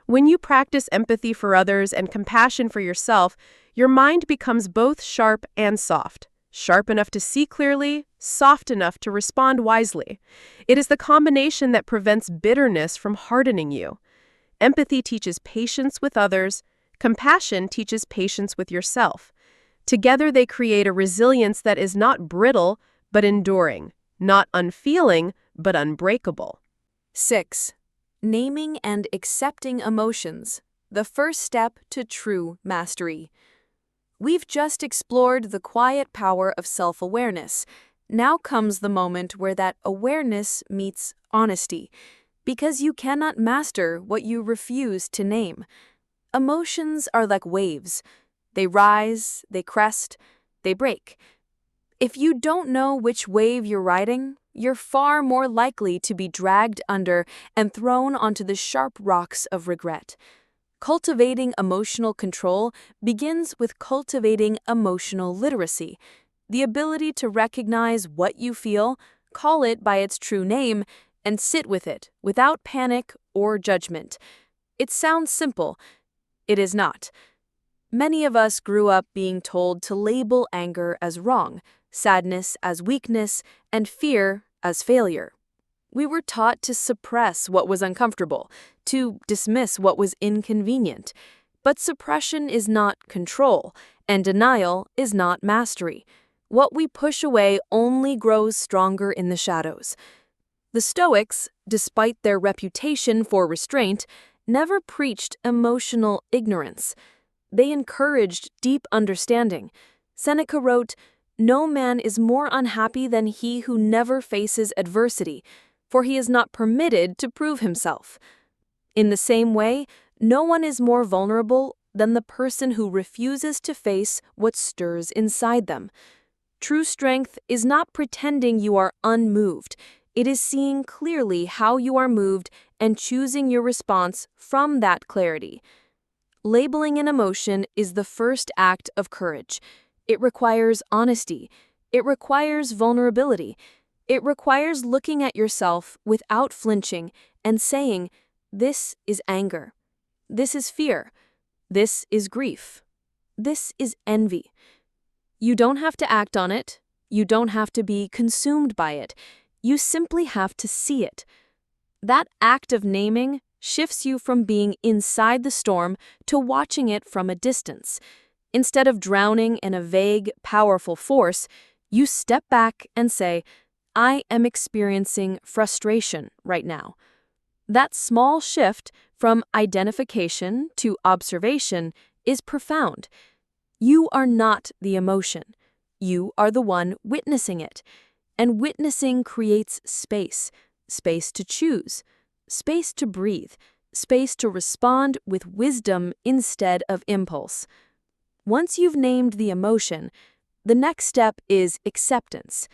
[SPEAKER 1] When you practice empathy for others and compassion for yourself, your mind becomes both sharp and soft. Sharp enough to see clearly, soft enough to respond wisely. It is the combination that prevents bitterness from hardening you. Empathy teaches patience with others. Compassion teaches patience with yourself. Together they create a resilience that is not brittle, but enduring. Not unfeeling, but unbreakable.
[SPEAKER 2] 6. Naming and accepting emotions, the first step to true mastery. We've just explored the quiet power of self-awareness. Now comes the moment where that awareness meets honesty, because you cannot master what you refuse to name. Emotions are like waves. They rise, they crest, they break. If you don't know which wave you're riding, you're far more likely to be dragged under and thrown onto the sharp rocks of regret. Cultivating emotional control begins with cultivating emotional literacy, the ability to recognize what you feel, call it by its true name, and sit with it without panic or judgment. It sounds simple. It is not. Many of us grew up being told to label anger as wrong, sadness as weakness, and fear as failure. We were taught to suppress what was uncomfortable, to dismiss what was inconvenient. But suppression is not control, and denial is not mastery. What we push away only grows stronger in the shadows. The Stoics, despite their reputation for restraint, never preached emotional ignorance. They encouraged deep understanding. Seneca wrote, "No man is more unhappy than he who never faces adversity, for he is not permitted to prove himself." In the same way, no one is more vulnerable than the person who refuses to face what stirs inside them. True strength is not pretending you are unmoved. It is seeing clearly how you are moved and choosing your response from that clarity. Labeling an emotion is the first act of courage. It requires honesty. It requires vulnerability. It requires looking at yourself without flinching and saying, "This is anger. This is fear. This is grief. This is envy." You don't have to act on it. You don't have to be consumed by it. You simply have to see it. That act of naming shifts you from being inside the storm to watching it from a distance. Instead of drowning in a vague, powerful force, you step back and say, "I am experiencing frustration right now." That small shift from identification to observation is profound. You are not the emotion. You are the one witnessing it. And witnessing creates space, space to choose, space to breathe, space to respond with wisdom instead of impulse. Once you've named the emotion, the next step is acceptance.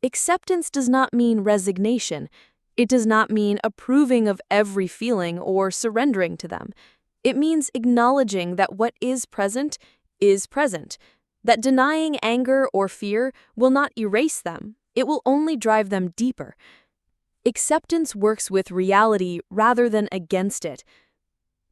[SPEAKER 2] Acceptance does not mean resignation. It does not mean approving of every feeling or surrendering to them. It means acknowledging that what is present, that denying anger or fear will not erase them. It will only drive them deeper. Acceptance works with reality rather than against it.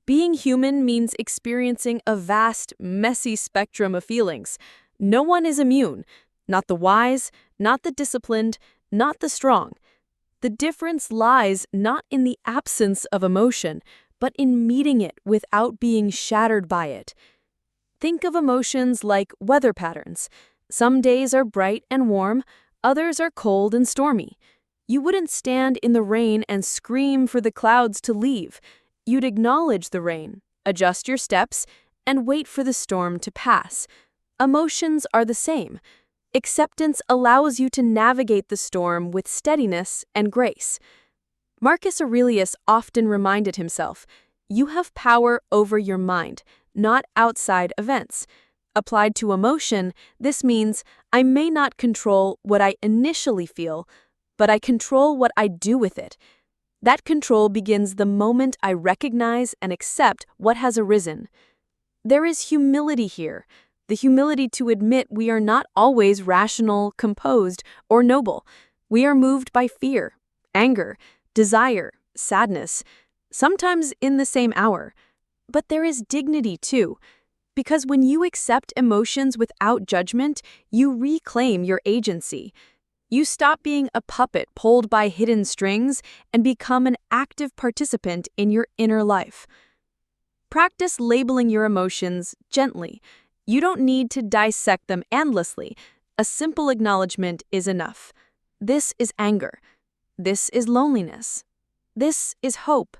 [SPEAKER 2] Being human means experiencing a vast, messy spectrum of feelings. No one is immune, not the wise, not the disciplined, not the strong. The difference lies not in the absence of emotion, but in meeting it without being shattered by it. Think of emotions like weather patterns. Some days are bright and warm, others are cold and stormy. You wouldn't stand in the rain and scream for the clouds to leave. You'd acknowledge the rain, adjust your steps, and wait for the storm to pass. Emotions are the same. Acceptance allows you to navigate the storm with steadiness and grace. Marcus Aurelius often reminded himself, "You have power over your mind, not outside events." Applied to emotion, this means I may not control what I initially feel, but I control what I do with it. That control begins the moment I recognize and accept what has arisen. There is humility here, the humility to admit we are not always rational, composed, or noble. We are moved by fear, anger, desire, sadness, sometimes in the same hour. But there is dignity too, because when you accept emotions without judgment, you reclaim your agency. You stop being a puppet pulled by hidden strings and become an active participant in your inner life. Practice labeling your emotions gently. You don't need to dissect them endlessly. A simple acknowledgement is enough. This is anger. This is loneliness. This is hope.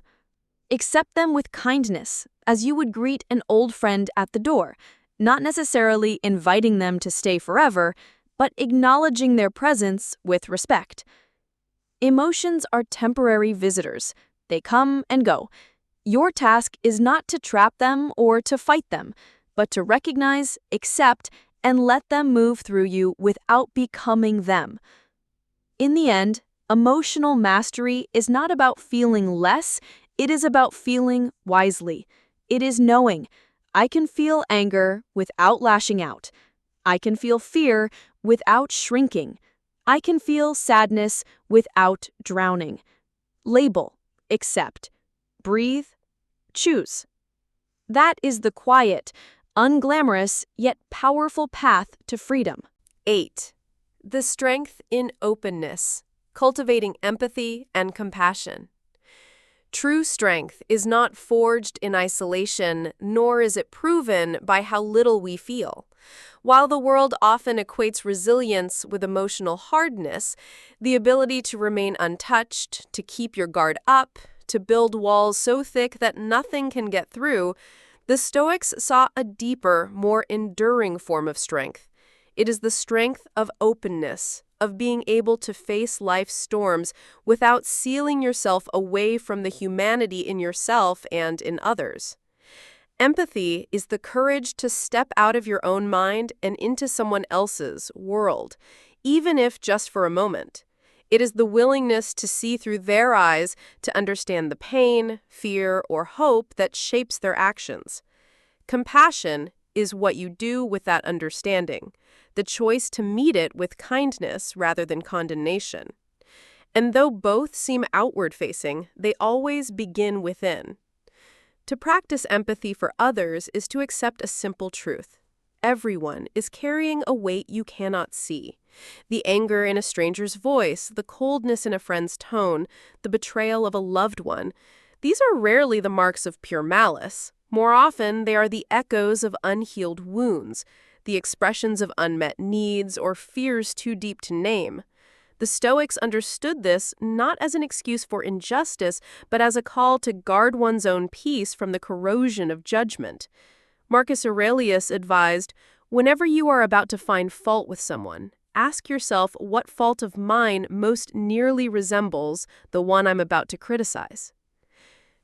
[SPEAKER 2] Accept them with kindness, as you would greet an old friend at the door, not necessarily inviting them to stay forever, but acknowledging their presence with respect. Emotions are temporary visitors. They come and go. Your task is not to trap them or to fight them, but to recognize, accept, and let them move through you without becoming them. In the end, emotional mastery is not about feeling less, it is about feeling wisely. It is knowing, I can feel anger without lashing out. I can feel fear without shrinking. I can feel sadness without drowning. Label, accept, breathe, choose. That is the quiet, unglamorous, yet powerful path to freedom.
[SPEAKER 1] 8. The strength in openness. Cultivating empathy and compassion. True strength is not forged in isolation, nor is it proven by how little we feel. While the world often equates resilience with emotional hardness, the ability to remain untouched, to keep your guard up, to build walls so thick that nothing can get through, the Stoics saw a deeper, more enduring form of strength. It is the strength of openness, of being able to face life's storms without sealing yourself away from the humanity in yourself and in others. Empathy is the courage to step out of your own mind and into someone else's world, even if just for a moment. It is the willingness to see through their eyes, to understand the pain, fear, or hope that shapes their actions. Compassion is what you do with that understanding, the choice to meet it with kindness rather than condemnation. And though both seem outward-facing, they always begin within. To practice empathy for others is to accept a simple truth. Everyone is carrying a weight you cannot see. The anger in a stranger's voice, the coldness in a friend's tone, the betrayal of a loved one, these are rarely the marks of pure malice. More often, they are the echoes of unhealed wounds, the expressions of unmet needs or fears too deep to name. The Stoics understood this not as an excuse for injustice, but as a call to guard one's own peace from the corrosion of judgment. Marcus Aurelius advised, "Whenever you are about to find fault with someone, ask yourself what fault of mine most nearly resembles the one I'm about to criticize."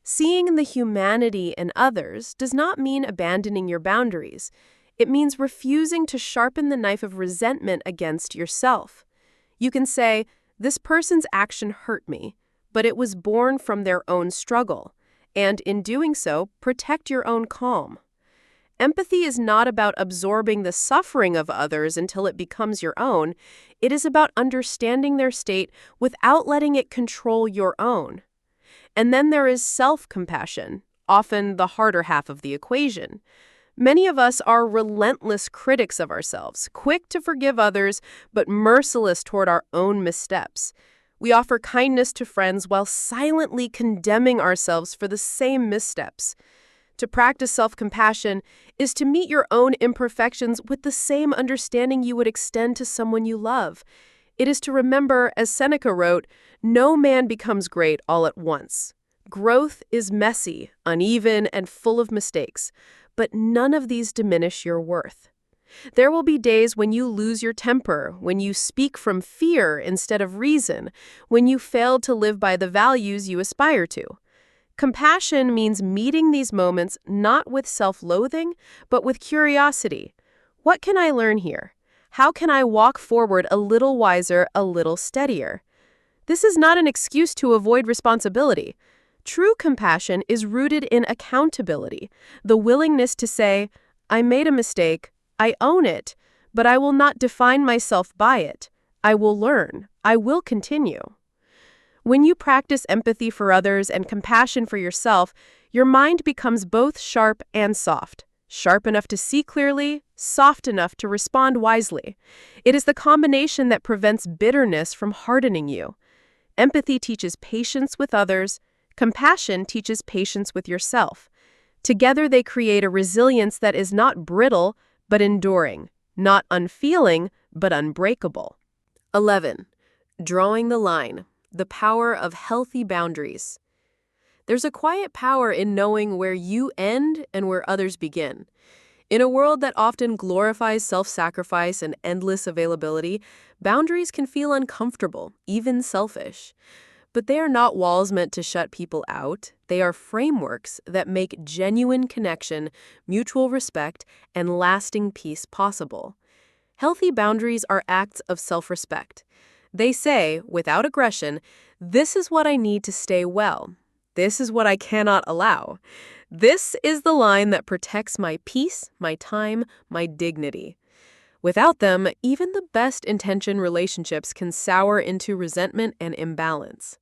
[SPEAKER 1] Seeing the humanity in others does not mean abandoning your boundaries. It means refusing to sharpen the knife of resentment against yourself. You can say, "This person's action hurt me, but it was born from their own struggle," and in doing so, protect your own calm. Empathy is not about absorbing the suffering of others until it becomes your own. It is about understanding their state without letting it control your own. And then there is self-compassion, often the harder half of the equation. Many of us are relentless critics of ourselves, quick to forgive others, but merciless toward our own missteps. We offer kindness to friends while silently condemning ourselves for the same missteps. To practice self-compassion is to meet your own imperfections with the same understanding you would extend to someone you love. It is to remember, as Seneca wrote, "No man becomes great all at once. Growth is messy, uneven, and full of mistakes, but none of these diminish your worth." There will be days when you lose your temper, when you speak from fear instead of reason, when you fail to live by the values you aspire to. Compassion means meeting these moments not with self-loathing, but with curiosity. What can I learn here? How can I walk forward a little wiser, a little steadier? This is not an excuse to avoid responsibility. True compassion is rooted in accountability, the willingness to say, "I made a mistake, I own it, but I will not define myself by it. I will learn. I will continue." When you practice empathy for others and compassion for yourself, your mind becomes both sharp and soft. Sharp enough to see clearly, soft enough to respond wisely. It is the combination that prevents bitterness from hardening you. Empathy teaches patience with others. Compassion teaches patience with yourself. Together they create a resilience that is not brittle, but enduring. Not unfeeling, but unbreakable. 11. Drawing the line. The power of healthy boundaries. There's a quiet power in knowing where you end and where others begin. In a world that often glorifies self-sacrifice and endless availability, boundaries can feel uncomfortable, even selfish. But they are not walls meant to shut people out. They are frameworks that make genuine connection, mutual respect, and lasting peace possible. Healthy boundaries are acts of self-respect. They say, without aggression, "This is what I need to stay well. This is what I cannot allow. This is the line that protects my peace, my time, my dignity." Without them, even the best-intentioned relationships can sour into resentment and imbalance.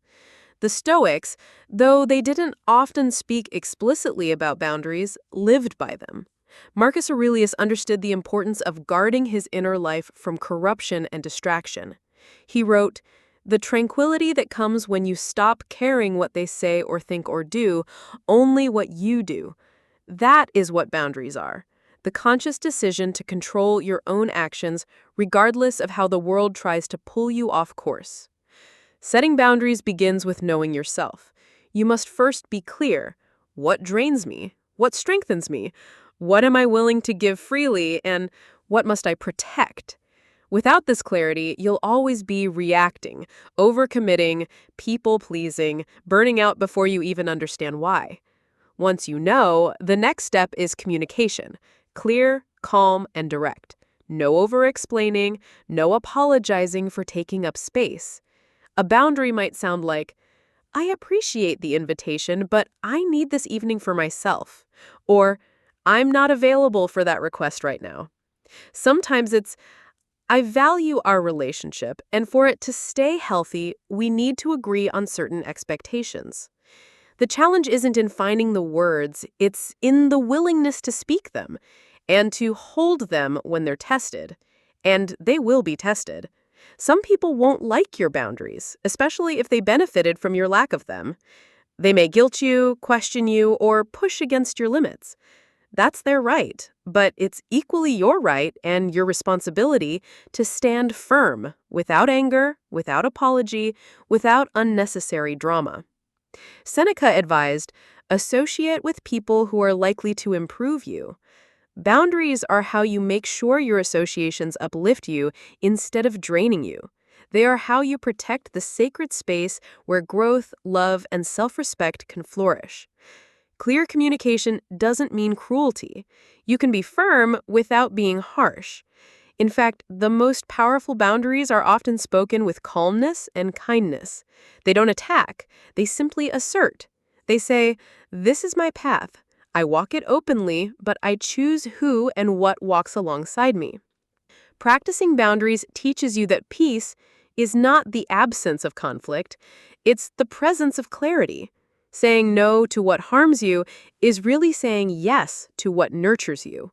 [SPEAKER 1] The Stoics, though they didn't often speak explicitly about boundaries, lived by them. Marcus Aurelius understood the importance of guarding his inner life from corruption and distraction. He wrote,
[SPEAKER 4] The tranquility that comes when you stop caring what they say or think or do, only what you do. That is what boundaries are. The conscious decision to control your own actions regardless of how the world tries to pull you off course. Setting boundaries begins with knowing yourself. You must first be clear. What drains me? What strengthens me? What am I willing to give freely? And what must I protect? Without this clarity, you'll always be reacting, overcommitting, people-pleasing, burning out before you even understand why. Once you know, the next step is communication. Clear, calm, and direct. No over-explaining, no apologizing for taking up space. A boundary might sound like, I appreciate the invitation, but I need this evening for myself. Or, I'm not available for that request right now. Sometimes it's, I value our relationship, and for it to stay healthy, we need to agree on certain expectations. The challenge isn't in finding the words, it's in the willingness to speak them, and to hold them when they're tested. And they will be tested. Some people won't like your boundaries, especially if they benefited from your lack of them. They may guilt you, question you, or push against your limits. That's their right, but it's equally your right and your responsibility to stand firm, without anger, without apology, without unnecessary drama. Seneca advised, associate with people who are likely to improve you. Boundaries are how you make sure your associations uplift you instead of draining you. They are how you protect the sacred space where growth, love, and self-respect can flourish. Clear communication doesn't mean cruelty. You can be firm without being harsh. In fact, the most powerful boundaries are often spoken with calmness and kindness. They don't attack, they simply assert. They say, this is my path. I walk it openly, but I choose who and what walks alongside me. Practicing boundaries teaches you that peace is not the absence of conflict, it's the presence of clarity. Saying no to what harms you is really saying yes to what nurtures you.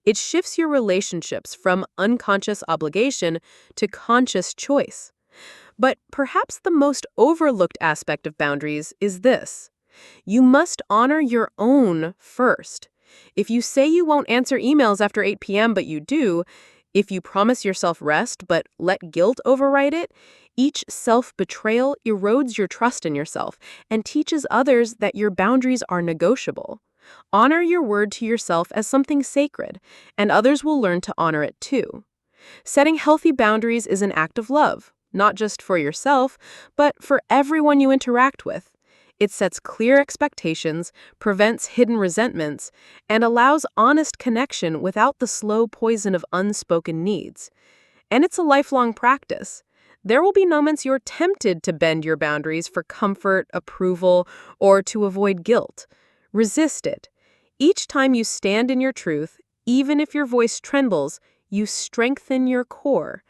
[SPEAKER 4] It shifts your relationships from unconscious obligation to conscious choice. But perhaps the most overlooked aspect of boundaries is this. You must honor your own first. If you say you won't answer emails after 8 p.m. but you do, if you promise yourself rest but let guilt override it, each self-betrayal erodes your trust in yourself and teaches others that your boundaries are negotiable. Honor your word to yourself as something sacred, and others will learn to honor it too. Setting healthy boundaries is an act of love, not just for yourself, but for everyone you interact with. It sets clear expectations, prevents hidden resentments, and allows honest connection without the slow poison of unspoken needs. And it's a lifelong practice. There will be moments you're tempted to bend your boundaries for comfort, approval, or to avoid guilt. Resist it. Each time you stand in your truth, even if your voice trembles, you strengthen your core.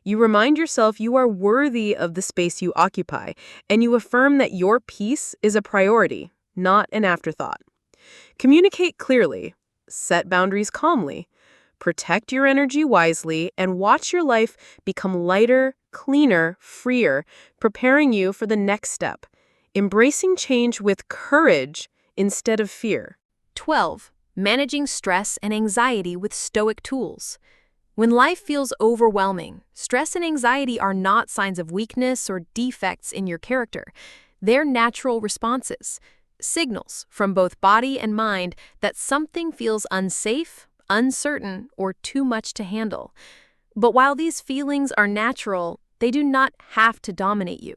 [SPEAKER 4] You remind yourself you are worthy of the space you occupy, and you affirm that your peace is a priority, not an afterthought. Communicate clearly. Set boundaries calmly. Protect your energy wisely, and watch your life become lighter, cleaner, freer, preparing you for the next step. Embracing change with courage instead of fear.
[SPEAKER 2] 12. Managing stress and anxiety with Stoic tools. When life feels overwhelming, stress and anxiety are not signs of weakness or defects in your character. They're natural responses, signals from both body and mind that something feels unsafe, uncertain, or too much to handle. But while these feelings are natural, they do not have to dominate you.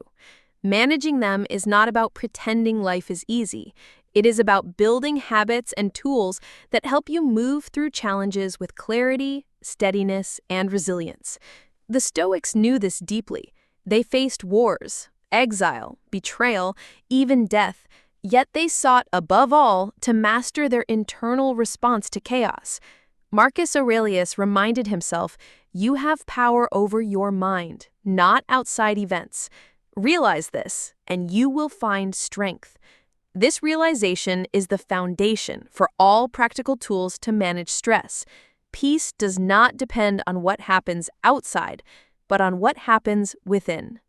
[SPEAKER 2] Managing them is not about pretending life is easy. It is about building habits and tools that help you move through challenges with clarity, steadiness, and resilience. The Stoics knew this deeply. They faced wars, exile, betrayal, even death, yet they sought above all to master their internal response to chaos. Marcus Aurelius reminded himself, you have power over your mind, not outside events. Realize this, and you will find strength. This realization is the foundation for all practical tools to manage stress. Peace does not depend on what happens outside, but on what happens within.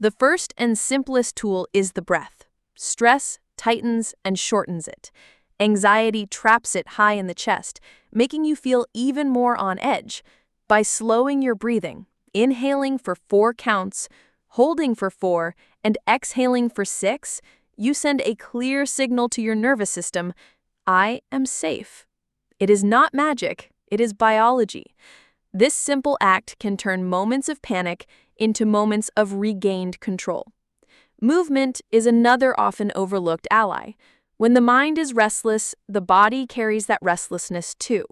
[SPEAKER 4] The first and simplest tool is the breath. Stress tightens and shortens it. Anxiety traps it high in the chest, making you feel even more on edge. By slowing your breathing, inhaling for 4 counts, holding for 4, and exhaling for 6, you send a clear signal to your nervous system, I am safe. It is not magic, it is biology. This simple act can turn moments of panic into moments of regained control. Movement is another often overlooked ally. When the mind is restless, the body carries that restlessness too.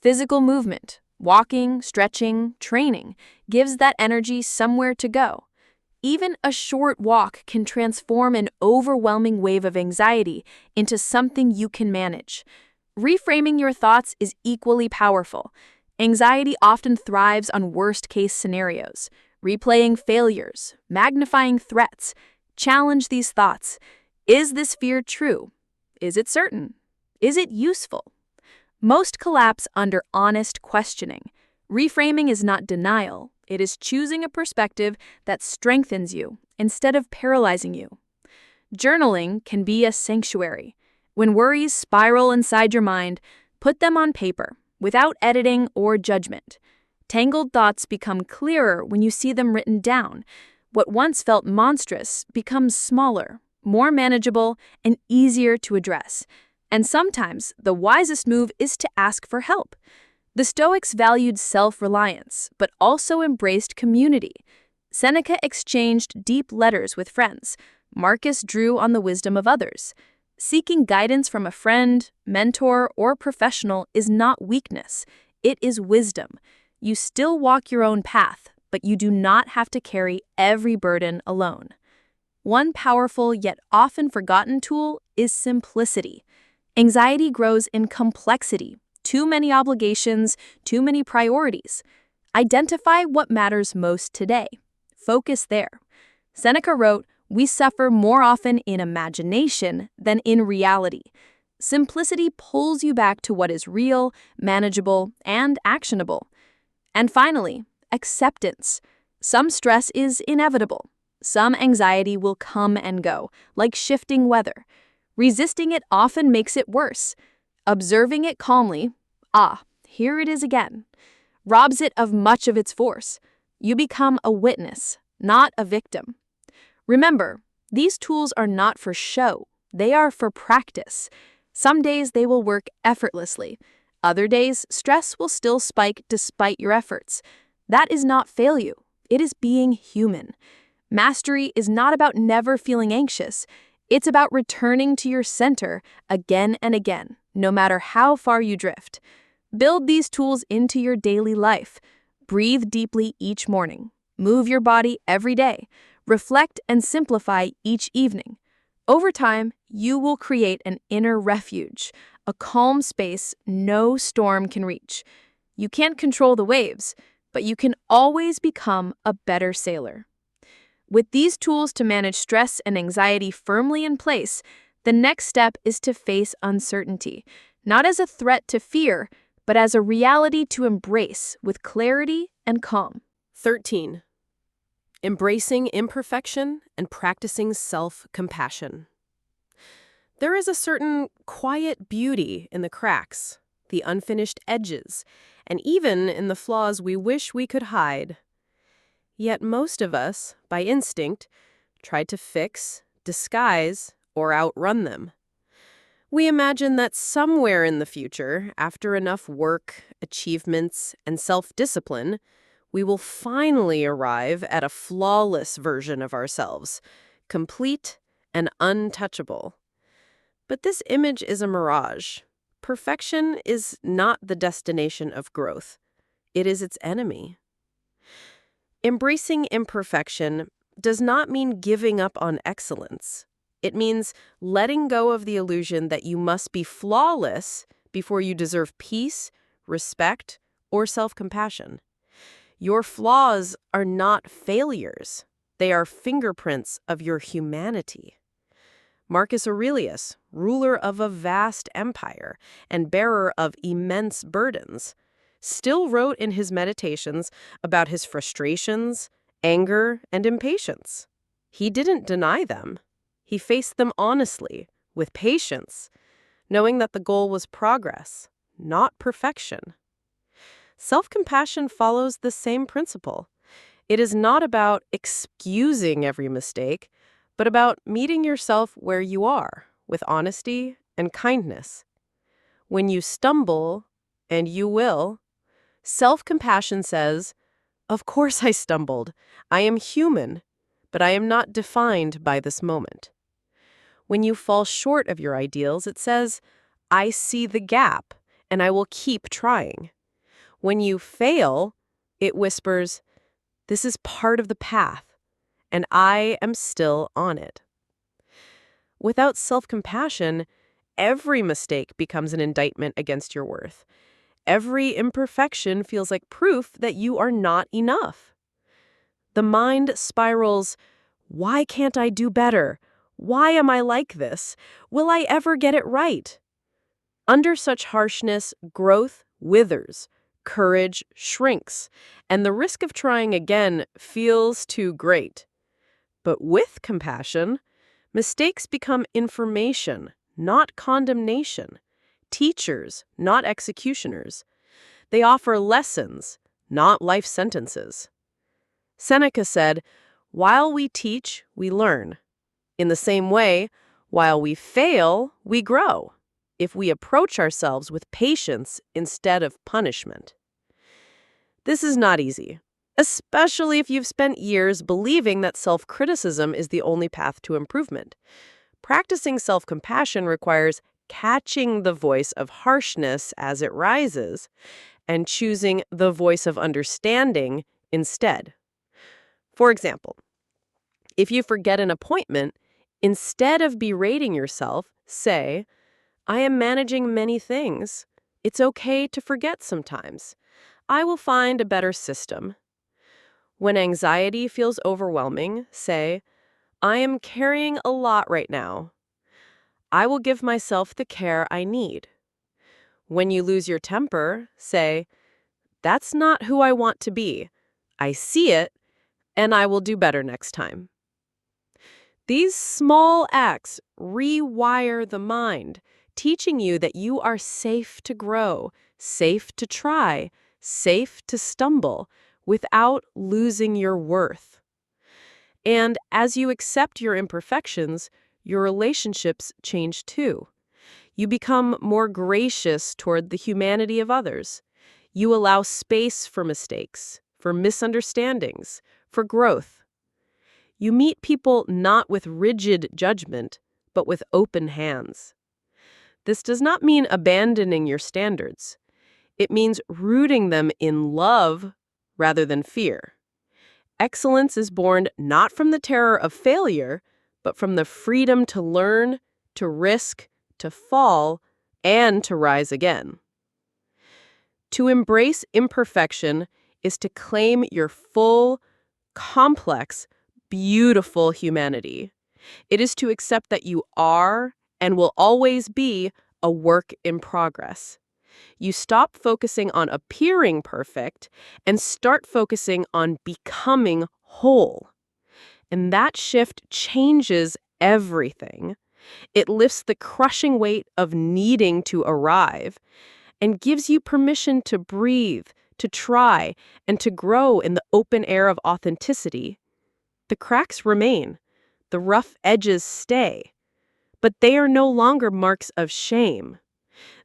[SPEAKER 4] Physical movement, walking, stretching, training, gives that energy somewhere to go. Even a short walk can transform an overwhelming wave of anxiety into something you can manage. Reframing your thoughts is equally powerful. Anxiety often thrives on worst-case scenarios. Replaying failures, magnifying threats. Challenge these thoughts. Is this fear true? Is it certain? Is it useful? Most collapse under honest questioning. Reframing is not denial. It is choosing a perspective that strengthens you instead of paralyzing you. Journaling can be a sanctuary. When worries spiral inside your mind, put them on paper, without editing or judgment. Tangled thoughts become clearer when you see them written down. What once felt monstrous becomes smaller, more manageable, and easier to address. And sometimes the wisest move is to ask for help. The Stoics valued self-reliance, but also embraced community. Seneca exchanged deep letters with friends. Marcus drew on the wisdom of others. Seeking guidance from a friend, mentor, or professional is not weakness. It is wisdom. You still walk your own path, but you do not have to carry every burden alone. One powerful yet often forgotten tool is simplicity. Anxiety grows in complexity. Too many obligations, too many priorities. Identify what matters most today. Focus there. Seneca wrote, "We suffer more often in imagination than in reality." Simplicity pulls you back to what is real, manageable, and actionable. And finally, acceptance. Some stress is inevitable. Some anxiety will come and go, like shifting weather. Resisting it often makes it worse. Observing it calmly, here it is again, robs it of much of its force. You become a witness, not a victim. Remember, these tools are not for show. They are for practice. Some days they will work effortlessly. Other days, stress will still spike despite your efforts. That is not failure. It is being human. Mastery is not about never feeling anxious. It's about returning to your center again and again, no matter how far you drift. Build these tools into your daily life. Breathe deeply each morning. Move your body every day. Reflect and simplify each evening. Over time, you will create an inner refuge, a calm space no storm can reach. You can't control the waves, but you can always become a better sailor. With these tools to manage stress and anxiety firmly in place, the next step is to face uncertainty, not as a threat to fear, but as a reality to embrace with clarity and calm.
[SPEAKER 1] 13. Embracing imperfection and practicing self-compassion. There is a certain quiet beauty in the cracks, the unfinished edges, and even in the flaws we wish we could hide. Yet most of us, by instinct, try to fix, disguise, or outrun them. We imagine that somewhere in the future, after enough work, achievements, and self-discipline, we will finally arrive at a flawless version of ourselves, complete and untouchable. But this image is a mirage. Perfection is not the destination of growth. It is its enemy. Embracing imperfection does not mean giving up on excellence. It means letting go of the illusion that you must be flawless before you deserve peace, respect, or self-compassion. Your flaws are not failures. They are fingerprints of your humanity. Marcus Aurelius, ruler of a vast empire and bearer of immense burdens, still wrote in his meditations about his frustrations, anger, and impatience.
[SPEAKER 4] He didn't deny them. He faced them honestly, with patience, knowing that the goal was progress, not perfection. Self-compassion follows the same principle. It is not about excusing every mistake, but about meeting yourself where you are, with honesty and kindness. When you stumble, and you will, self-compassion says, "Of course I stumbled. I am human, but I am not defined by this moment." When you fall short of your ideals, it says, "I see the gap, and I will keep trying." When you fail, it whispers, "This is part of the path, and I am still on it." Without self-compassion, every mistake becomes an indictment against your worth. Every imperfection feels like proof that you are not enough. The mind spirals, "Why can't I do better? Why am I like this? Will I ever get it right?" Under such harshness, growth withers, courage shrinks, and the risk of trying again feels too great. But with compassion, mistakes become information, not condemnation, teachers, not executioners. They offer lessons, not life sentences. Seneca said, "While we teach, we learn." In the same way, while we fail, we grow, if we approach ourselves with patience instead of punishment. This is not easy, especially if you've spent years believing that self-criticism is the only path to improvement. Practicing self-compassion requires catching the voice of harshness as it rises and choosing the voice of understanding instead. For example, if you forget an appointment, instead of berating yourself, say, "I am managing many things. It's okay to forget sometimes. I will find a better system." When anxiety feels overwhelming, say, "I am carrying a lot right now. I will give myself the care I need." When you lose your temper, say, "That's not who I want to be. I see it, and I will do better next time." These small acts rewire the mind, teaching you that you are safe to grow, safe to try, safe to stumble, without losing your worth. And as you accept your imperfections, your relationships change too. You become more gracious toward the humanity of others. You allow space for mistakes, for misunderstandings, for growth. You meet people not with rigid judgment, but with open hands. This does not mean abandoning your standards. It means rooting them in love rather than fear. Excellence is born not from the terror of failure, but from the freedom to learn, to risk, to fall, and to rise again. To embrace imperfection is to claim your full, complex, beautiful humanity. It is to accept that you are and will always be a work in progress. You stop focusing on appearing perfect and start focusing on becoming whole. And that shift changes everything. It lifts the crushing weight of needing to arrive and gives you permission to breathe, to try, and to grow in the open air of authenticity. The cracks remain, the rough edges stay, but they are no longer marks of shame.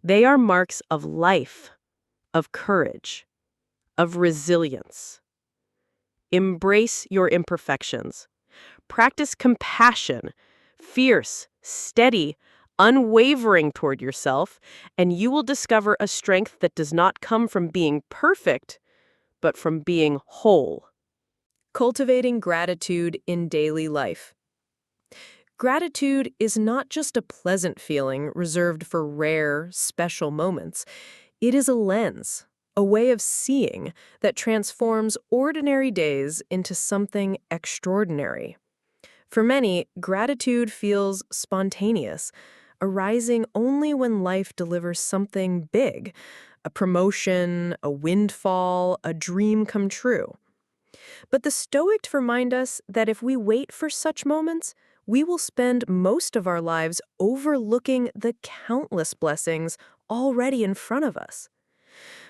[SPEAKER 4] They are marks of life, of courage, of resilience. Embrace your imperfections. Practice compassion, fierce, steady, unwavering toward yourself, and you will discover a strength that does not come from being perfect, but from being whole.
[SPEAKER 1] Cultivating gratitude in daily life. Gratitude is not just a pleasant feeling reserved for rare, special moments. It is a lens, a way of seeing that transforms ordinary days into something extraordinary. For many, gratitude feels spontaneous, arising only when life delivers something big, a promotion, a windfall, a dream come true.
[SPEAKER 4] But the Stoics remind us that if we wait for such moments, we will spend most of our lives overlooking the countless blessings already in front of us.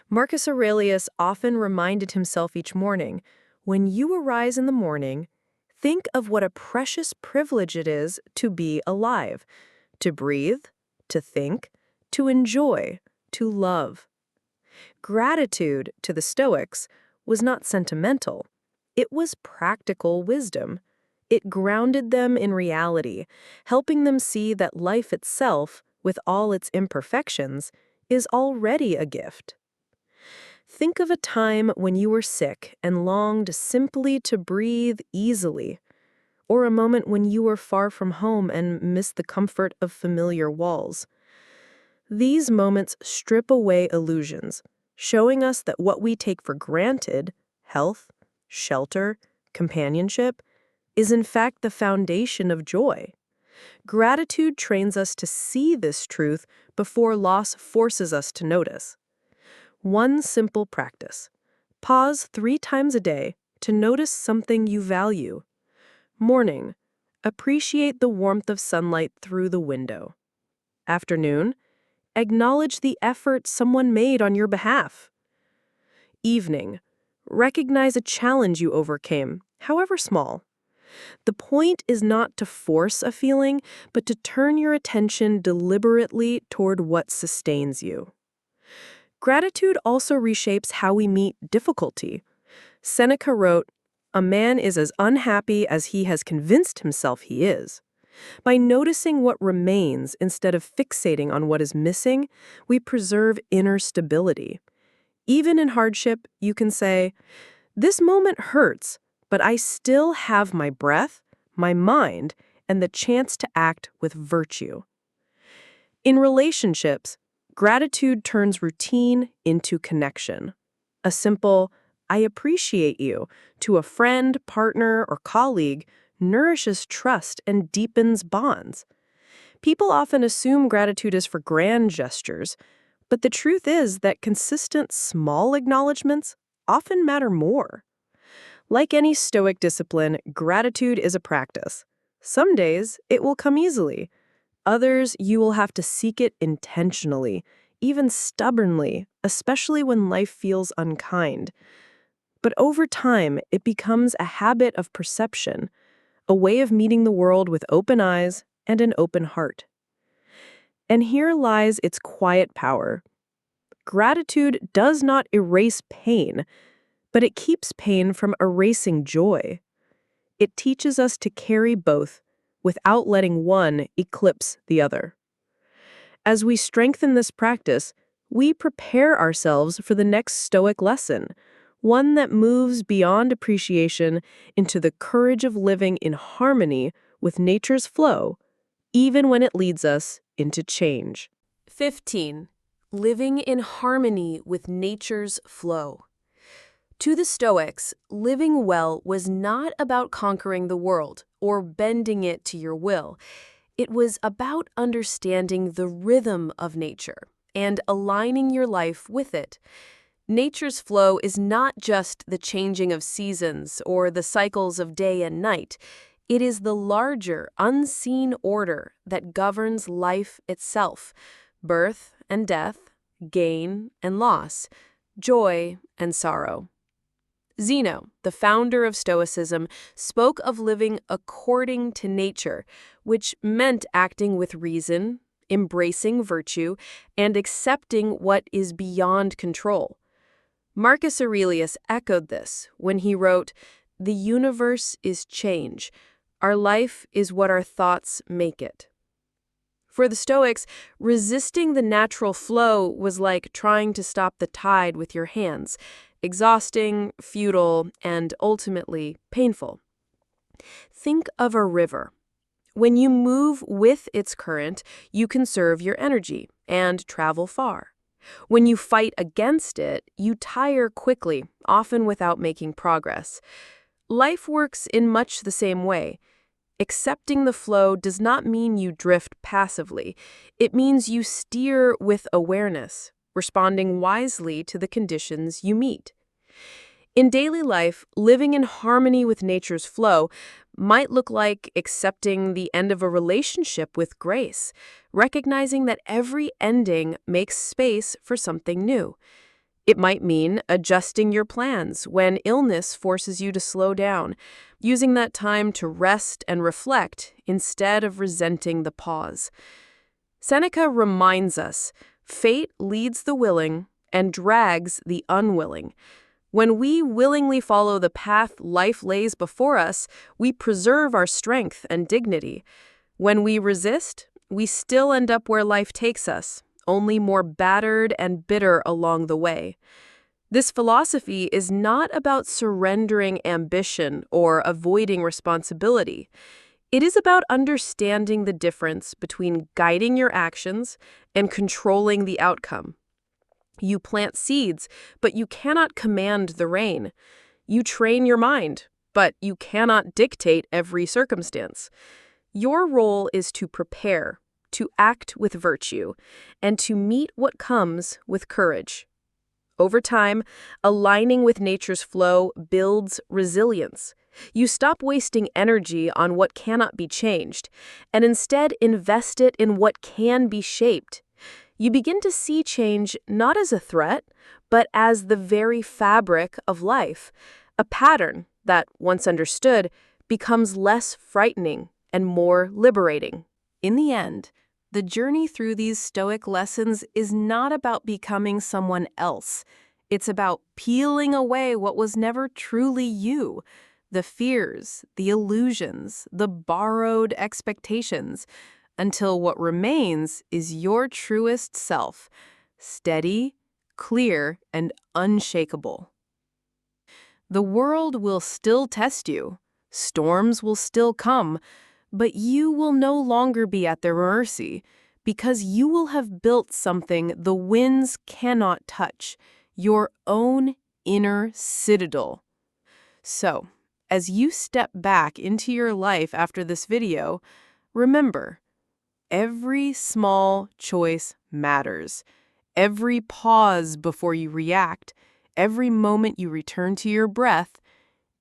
[SPEAKER 4] Marcus Aurelius often reminded himself each morning, when you arise in the morning, think of what a precious privilege it is to be alive, to breathe, to think, to enjoy, to love. Gratitude, to the Stoics, was not sentimental. It was practical wisdom. It grounded them in reality, helping them see that life itself, with all its imperfections, is already a gift. Think of a time when you were sick and longed simply to breathe easily, or a moment when you were far from home and missed the comfort of familiar walls. These moments strip away illusions, showing us that what we take for granted, health, shelter, companionship, is in fact the foundation of joy. Gratitude trains us to see this truth before loss forces us to notice. One simple practice. Pause 3 times a day to notice something you value. Morning. Appreciate the warmth of sunlight through the window. Afternoon. Acknowledge the effort someone made on your behalf. Evening. Recognize a challenge you overcame, however small. The point is not to force a feeling, but to turn your attention deliberately toward what sustains you. Gratitude also reshapes how we meet difficulty. Seneca wrote, "A man is as unhappy as he has convinced himself he is." By noticing what remains instead of fixating on what is missing, we preserve inner stability. Even in hardship, you can say, "This moment hurts, but I still have my breath, my mind, and the chance to act with virtue." In relationships, gratitude turns routine into connection. A simple, "I appreciate you," to a friend, partner, or colleague nourishes trust and deepens bonds. People often assume gratitude is for grand gestures, but the truth is that consistent small acknowledgments often matter more. Like any Stoic discipline, gratitude is a practice. Some days it will come easily. Others you will have to seek it intentionally, even stubbornly, especially when life feels unkind. But over time, it becomes a habit of perception, a way of meeting the world with open eyes and an open heart. And here lies its quiet power. Gratitude does not erase pain, but it keeps pain from erasing joy. It teaches us to carry both without letting one eclipse the other. As we strengthen this practice, we prepare ourselves for the next Stoic lesson, one that moves beyond appreciation into the courage of living in harmony with nature's flow, even when it leads us into change.
[SPEAKER 1] 15. Living in harmony with nature's flow. To the Stoics, living well was not about conquering the world or bending it to your will. It was about understanding the rhythm of nature and aligning your life with it. Nature's flow is not just the changing of seasons or the cycles of day and night. It is the larger, unseen order that governs life itself: birth and death, gain and loss, joy and sorrow. Zeno, the founder of Stoicism, spoke of living according to nature, which meant acting with reason, embracing virtue, and accepting what is beyond control. Marcus Aurelius echoed this when he wrote, "The universe is change. Our life is what our thoughts make it." For the Stoics, resisting the natural flow was like trying to stop the tide with your hands, exhausting, futile, and ultimately painful. Think of a river. When you move with its current, you conserve your energy and travel far. When you fight against it, you tire quickly, often without making progress. Life works in much the same way. Accepting the flow does not mean you drift passively. It means you steer with awareness, responding wisely to the conditions you meet.
[SPEAKER 4] In daily life, living in harmony with nature's flow might look like accepting the end of a relationship with grace, recognizing that every ending makes space for something new. It might mean adjusting your plans when illness forces you to slow down, using that time to rest and reflect instead of resenting the pause. Seneca reminds us, fate leads the willing and drags the unwilling. When we willingly follow the path life lays before us, we preserve our strength and dignity. When we resist, we still end up where life takes us, only more battered and bitter along the way. This philosophy is not about surrendering ambition or avoiding responsibility. It is about understanding the difference between guiding your actions and controlling the outcome. You plant seeds, but you cannot command the rain. You train your mind, but you cannot dictate every circumstance. Your role is to prepare, to act with virtue, and to meet what comes with courage. Over time, aligning with nature's flow builds resilience. You stop wasting energy on what cannot be changed, and instead invest it in what can be shaped. You begin to see change not as a threat, but as the very fabric of life. A pattern that, once understood, becomes less frightening and more liberating.
[SPEAKER 1] In the end, the journey through these Stoic lessons is not about becoming someone else. It's about peeling away what was never truly you. The fears, the illusions, the borrowed expectations, until what remains is your truest self, steady, clear, and unshakable. The world will still test you, storms will still come, but you will no longer be at their mercy, because you will have built something the winds cannot touch, your own inner citadel. So, as you step back into your life after this video, remember, every small choice matters. Every pause before you react, every moment you return to your breath,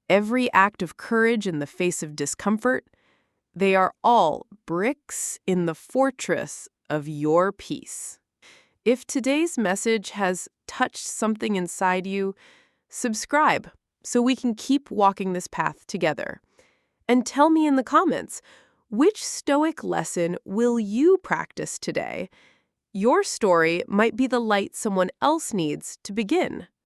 [SPEAKER 1] every act of courage in the face of discomfort, they are all bricks in the fortress of your peace. If today's message has touched something inside you, subscribe so we can keep walking this path together. And tell me in the comments, which Stoic lesson will you practice today? Your story might be the light someone else needs to begin.